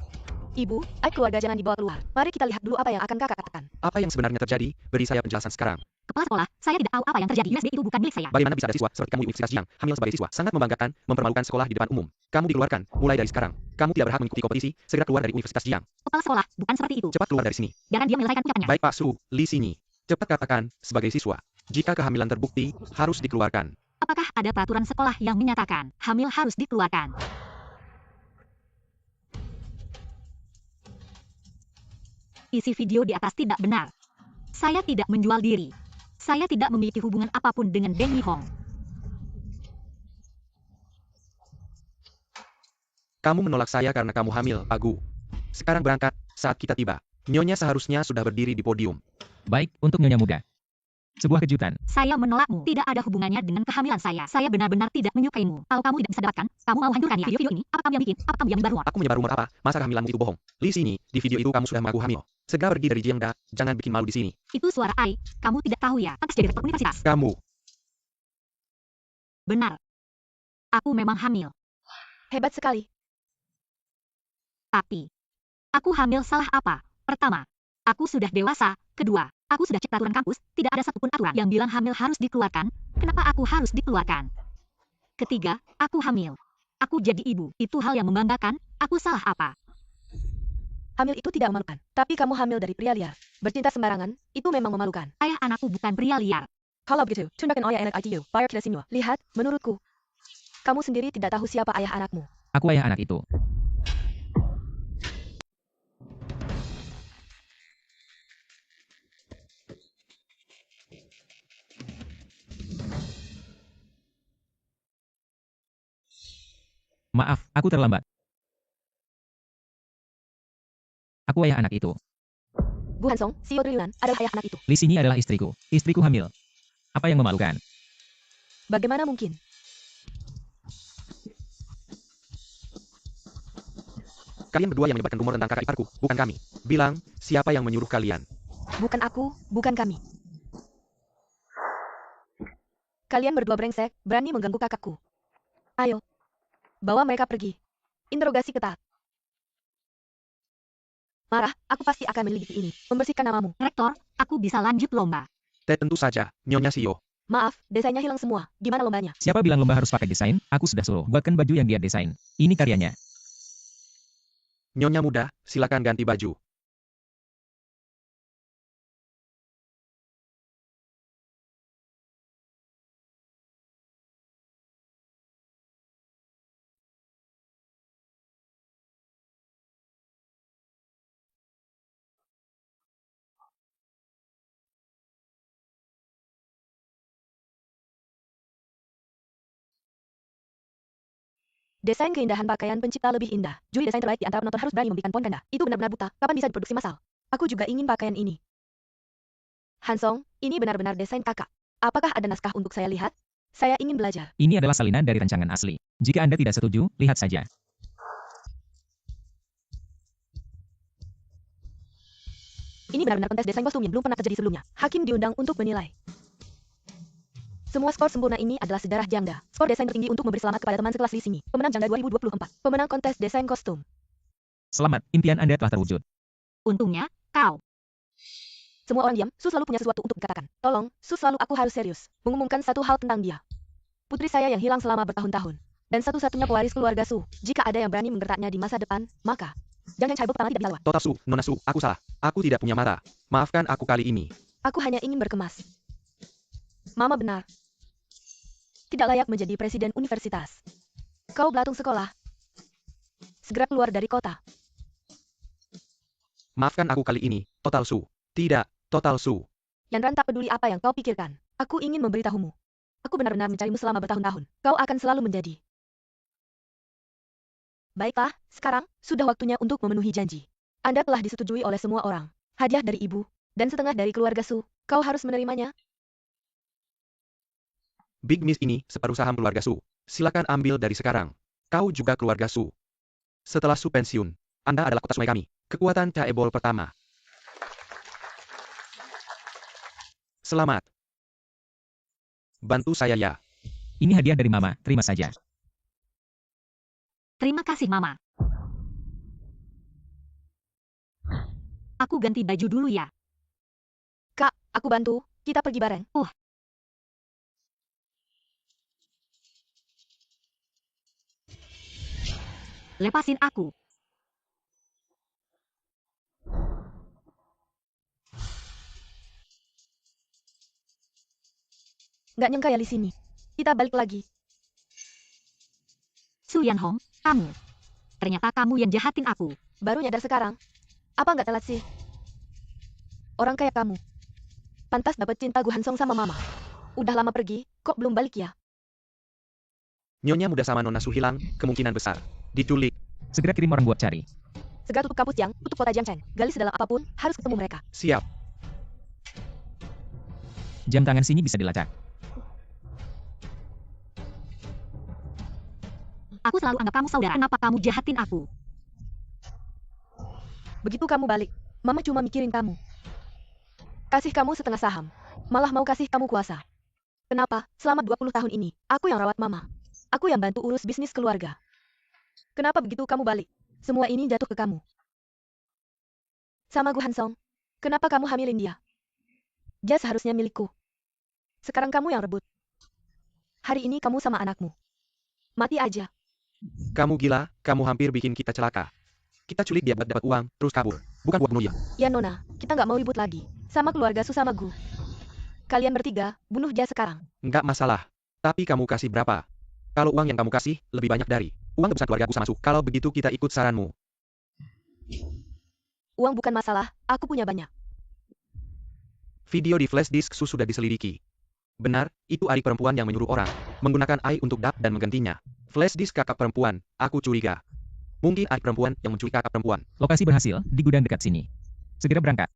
Ibu, keluarga jangan dibawa keluar. Mari kita lihat dulu apa yang akan kakak katakan. Apa yang sebenarnya terjadi? Beri saya penjelasan sekarang. Kepala sekolah, saya tidak tahu apa yang terjadi. USB itu bukan milik saya. Bagaimana bisa ada siswa seperti kamu di Universitas Jiang hamil sebagai siswa? Sangat membanggakan, mempermalukan sekolah di depan umum. Kamu dikeluarkan, mulai dari sekarang. Kamu tidak berhak mengikuti kompetisi, segera keluar dari Universitas Jiang. Kepala sekolah, bukan seperti itu. Cepat keluar dari sini. Biarkan dia menyelesaikan ucapannya. Baik Pak Su, Li Sinyi. Cepat katakan, sebagai siswa. Jika kehamilan terbukti, harus dikeluarkan. Apakah ada peraturan sekolah yang menyatakan hamil harus dikeluarkan? Isi video di atas tidak benar. Saya tidak menjual diri. Saya tidak memiliki hubungan apapun dengan Deng Yihong. Kamu menolak saya karena kamu hamil, Pak Gu. Sekarang berangkat, saat kita tiba. Nyonya seharusnya sudah berdiri di podium. Baik, untuk Nyonya Muda. Sebuah kejutan. Saya menolakmu. Tidak ada hubungannya dengan kehamilan saya. Saya benar-benar tidak menyukaimu. Kalau kamu tidak bisa dapatkan, kamu mau hancurkannya. Video-video ini, apa kamu yang bikin? Apa kamu yang menyebar rumor? Aku menyebar rumor apa? Masa kehamilanmu itu bohong? Li Sinyi, di video itu kamu sudah mengaku hamil. Segera pergi dari Jiangda, jangan bikin malu di sini. Itu suara Ai. Kamu tidak tahu ya. Pantas jadi rektor universitas. Kamu. Benar. Aku memang hamil. Hebat sekali. Tapi, aku hamil salah apa? Pertama, aku sudah dewasa. Kedua, aku sudah cek peraturan kampus. Tidak ada satupun aturan yang bilang hamil harus dikeluarkan. Kenapa aku harus dikeluarkan? Ketiga, aku hamil. Aku jadi ibu. Itu hal yang membanggakan. Aku salah apa? Hamil itu tidak memalukan. Tapi kamu hamil dari pria liar. Bercinta sembarangan, itu memang memalukan. Ayah anakku bukan pria liar. Kalau begitu, tunjukkan oleh anak ITU. Bayar kita sinua. Lihat, menurutku, kamu sendiri tidak tahu siapa ayah anakmu. Aku ayah anak itu. Maaf, aku terlambat. Aku ayah anak itu. Gu Hansong, CEO triliunan, adalah ayah anak itu. Li Xinyi adalah istriku. Istriku hamil. Apa yang memalukan? Bagaimana mungkin? Kalian berdua yang menyebarkan rumor tentang kakak iparku, bukan kami. Bilang, siapa yang menyuruh kalian? Bukan aku, bukan kami. Kalian berdua brengsek, berani mengganggu kakakku. Ayo, bawa mereka pergi. Interogasi ketat. Marah, aku pasti akan menyelidiki ini, membersihkan namamu. Rektor, aku bisa lanjut lomba. Tentu saja, Nyonya CEO. Maaf, desainnya hilang semua. Gimana lombanya? Siapa bilang lomba harus pakai desain? Aku sudah suruh buatkan baju yang dia desain. Ini karyanya. Nyonya muda, silakan ganti baju. Desain keindahan pakaian pencipta lebih indah. Juri desain terbaik di antara penonton harus berani memberikan poin ganda. Itu benar-benar buta. Kapan bisa diproduksi massal? Aku juga ingin pakaian ini. Hansong, ini benar-benar desain kakak. Apakah ada naskah untuk saya lihat? Saya ingin belajar. Ini adalah salinan dari rancangan asli. Jika Anda tidak setuju, lihat saja. Ini benar-benar kontes desain kostum yang belum pernah terjadi sebelumnya. Hakim diundang untuk menilai. Semua skor sempurna ini adalah sejarah jangda. Skor desain tertinggi untuk memberi selamat kepada teman sekelas Li Xinyi. Pemenang jangda 2024. Pemenang kontes desain kostum. Selamat, impian Anda telah terwujud. Untungnya, kau. Semua orang diam, Su selalu punya sesuatu untuk dikatakan. Tolong, Su selalu aku harus serius. Mengumumkan satu hal tentang dia. Putri saya yang hilang selama bertahun-tahun. Dan satu-satunya pewaris keluarga Su. Jika ada yang berani menggertaknya di masa depan, maka jangan cebok pertama tidak dilawan. Total Su, Nona Su, aku salah. Aku tidak punya mata. Maafkan aku kali ini. Aku hanya ingin berkemas. Mama benar. Tidak layak menjadi presiden universitas. Kau belatung sekolah. Segera keluar dari kota. Maafkan aku kali ini, Total Su. Tidak, Total Su. Yanran tak peduli apa yang kau pikirkan. Aku ingin memberitahumu. Aku benar-benar mencarimu selama bertahun-tahun. Kau akan selalu menjadi. Baiklah, sekarang, sudah waktunya untuk memenuhi janji. Anda telah disetujui oleh semua orang. Hadiah dari ibu, dan setengah dari keluarga Su. Kau harus menerimanya. Big Miss ini separuh saham keluarga Su. Silakan ambil dari sekarang. Kau juga keluarga Su. Setelah Su pensiun, Anda adalah kota sungai kami. Kekuatan Chaebol pertama. Selamat. Bantu saya ya. Ini hadiah dari Mama, terima saja. Terima kasih, Mama. Aku ganti baju dulu ya. Kak, aku bantu. Kita pergi bareng. Lepasin aku. Nggak nyangka ya Li Xinyi. Kita balik lagi. Su Yanhong, kamu. Ternyata kamu yang jahatin aku. Baru nyadar sekarang. Apa nggak telat sih? Orang kayak kamu. Pantas dapat cinta Gu Hansong sama Mama. Udah lama pergi, kok belum balik ya? Nyonya muda sama Nona Su hilang, kemungkinan besar. Diculik. Segera kirim orang buat cari. Segera tutup kampus Yang, tutup kota Jiangchen. Gali sedalam apapun, harus ketemu mereka. Siap. Jam tangan sini bisa dilacak. Aku selalu anggap kamu saudara. Kenapa kamu jahatin aku? Begitu kamu balik, Mama cuma mikirin kamu. Kasih kamu setengah saham. Malah mau kasih kamu kuasa. Kenapa? Selama 20 tahun ini, aku yang rawat Mama. Aku yang bantu urus bisnis keluarga. Kenapa begitu kamu balik? Semua ini jatuh ke kamu. Sama Gu Hansong. Kenapa kamu hamilin dia? Dia seharusnya milikku. Sekarang kamu yang rebut. Hari ini kamu sama anakmu. Mati aja. Kamu gila, kamu hampir bikin kita celaka. Kita culik dia buat dapat uang, terus kabur. Bukan buat bunuh ya. Ya Nona, kita nggak mau ribut lagi. Sama keluarga Su sama Gu. Kalian bertiga, bunuh dia sekarang. Nggak masalah. Tapi kamu kasih berapa? Kalau uang yang kamu kasih, lebih banyak dari uang tebusan keluargaku sama Su. Kalau begitu kita ikut saranmu. Uang bukan masalah, aku punya banyak. Video di flash disk Su sudah diselidiki. Benar, itu adik perempuan yang menyuruh orang menggunakan AI untuk dap dan menggantinya. Flash disk kakak perempuan, aku curiga. Mungkin adik perempuan yang menculik kakak perempuan. Lokasi berhasil di gudang dekat sini. Segera berangkat.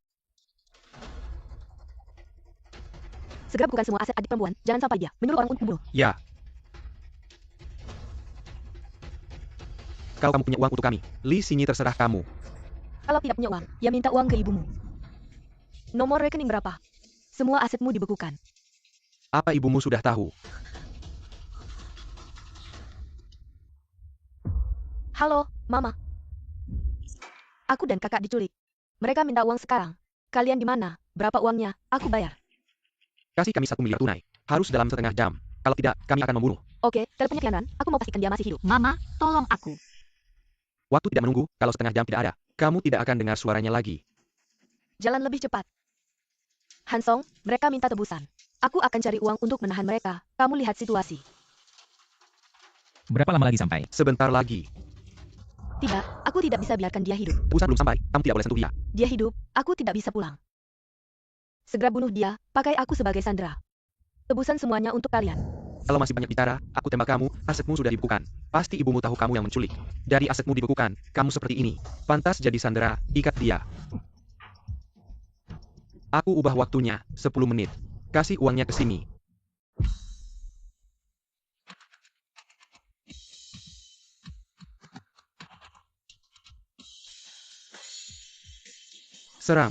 Segera bukan semua aset adik perempuan. Jangan sampai dia menyuruh orang untuk membunuh. Ya. Kalau kamu punya uang untuk kami, Li Xinyi terserah kamu. Kalau tidak punya uang, ya minta uang ke ibumu. Nomor rekening berapa? Semua asetmu dibekukan. Apa ibumu sudah tahu? Halo, Mama. Aku dan kakak diculik. Mereka minta uang sekarang. Kalian di mana? Berapa uangnya? Aku bayar. Kasih kami 1 miliar tunai. Harus dalam setengah jam. Kalau tidak, kami akan membunuh. Oke, teleponnya Kianan. Aku mau pastikan dia masih hidup. Mama, tolong aku. Waktu tidak menunggu, kalau setengah jam tidak ada, kamu tidak akan dengar suaranya lagi. Jalan lebih cepat. Hansong, mereka minta tebusan. Aku akan cari uang untuk menahan mereka. Kamu lihat situasi. Berapa lama lagi sampai? Sebentar lagi. Tidak, aku tidak bisa biarkan dia hidup. Usaha belum sampai, kamu tidak boleh sentuh dia. Dia hidup, aku tidak bisa pulang. Segera bunuh dia, pakai aku sebagai sandera. Tebusan semuanya untuk kalian. Kalau masih banyak bicara, aku tembak kamu, asetmu sudah dibekukan. Pasti ibumu tahu kamu yang menculik. Dari asetmu dibekukan, kamu seperti ini. Pantas jadi sandera, ikat dia. Aku ubah waktunya, 10 menit. Kasih uangnya ke sini. Serang.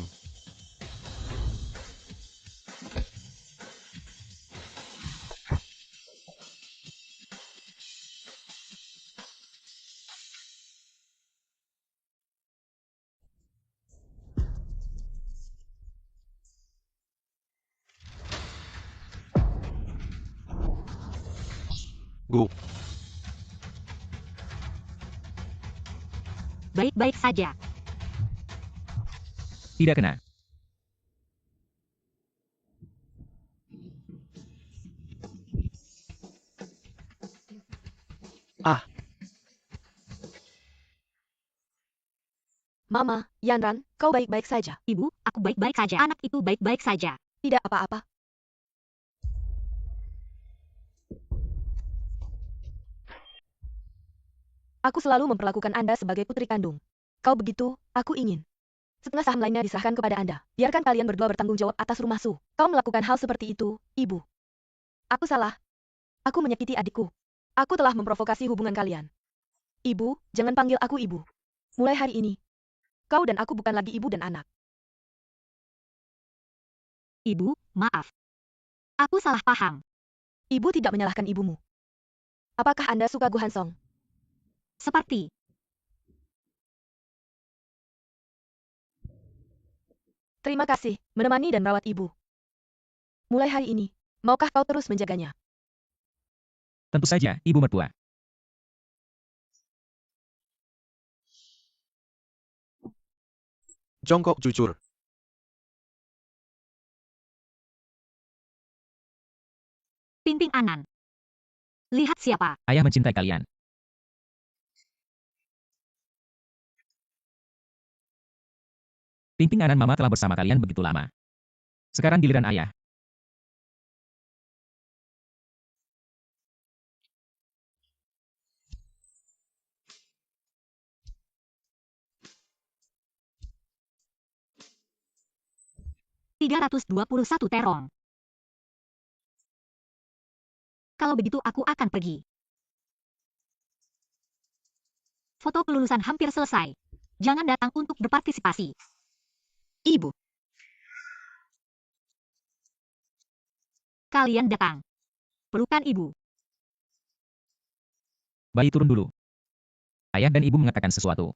Go. Baik-baik saja. Tidak kena. Mama, Yanran, kau baik-baik saja. Ibu, aku baik-baik saja. Anak itu baik-baik saja. Tidak apa-apa. Aku selalu memperlakukan Anda sebagai putri kandung. Kau begitu, aku ingin. Setengah saham lainnya diserahkan kepada Anda. Biarkan kalian berdua bertanggung jawab atas rumah Su. Kau melakukan hal seperti itu, Ibu. Aku salah. Aku menyakiti adikku. Aku telah memprovokasi hubungan kalian. Ibu, jangan panggil aku Ibu. Mulai hari ini, kau dan aku bukan lagi ibu dan anak. Ibu, maaf. Aku salah paham. Ibu tidak menyalahkan ibumu. Apakah Anda suka Gu Hansong? Seperti. Terima kasih, menemani dan merawat ibu. Mulai hari ini, maukah kau terus menjaganya? Tentu saja, ibu mertua. Jongkok jujur. Pinting Anan. Lihat siapa. Ayah mencintai kalian. Pingping Anan mama telah bersama kalian begitu lama. Sekarang giliran ayah. $321 terong. Kalau begitu aku akan pergi. Foto kelulusan hampir selesai. Jangan datang untuk berpartisipasi. Ibu. Kalian datang. Pelukan ibu. Bayi turun dulu. Ayah dan ibu mengatakan sesuatu.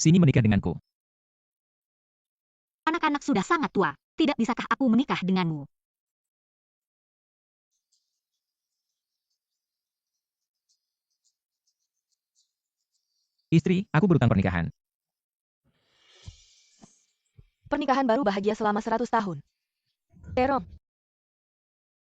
Sini menikah denganku. Anak-anak sudah sangat tua. Tidak bisakah aku menikah denganmu? Istri, aku berutang pernikahan. Pernikahan baru bahagia selama 100 tahun. Terong,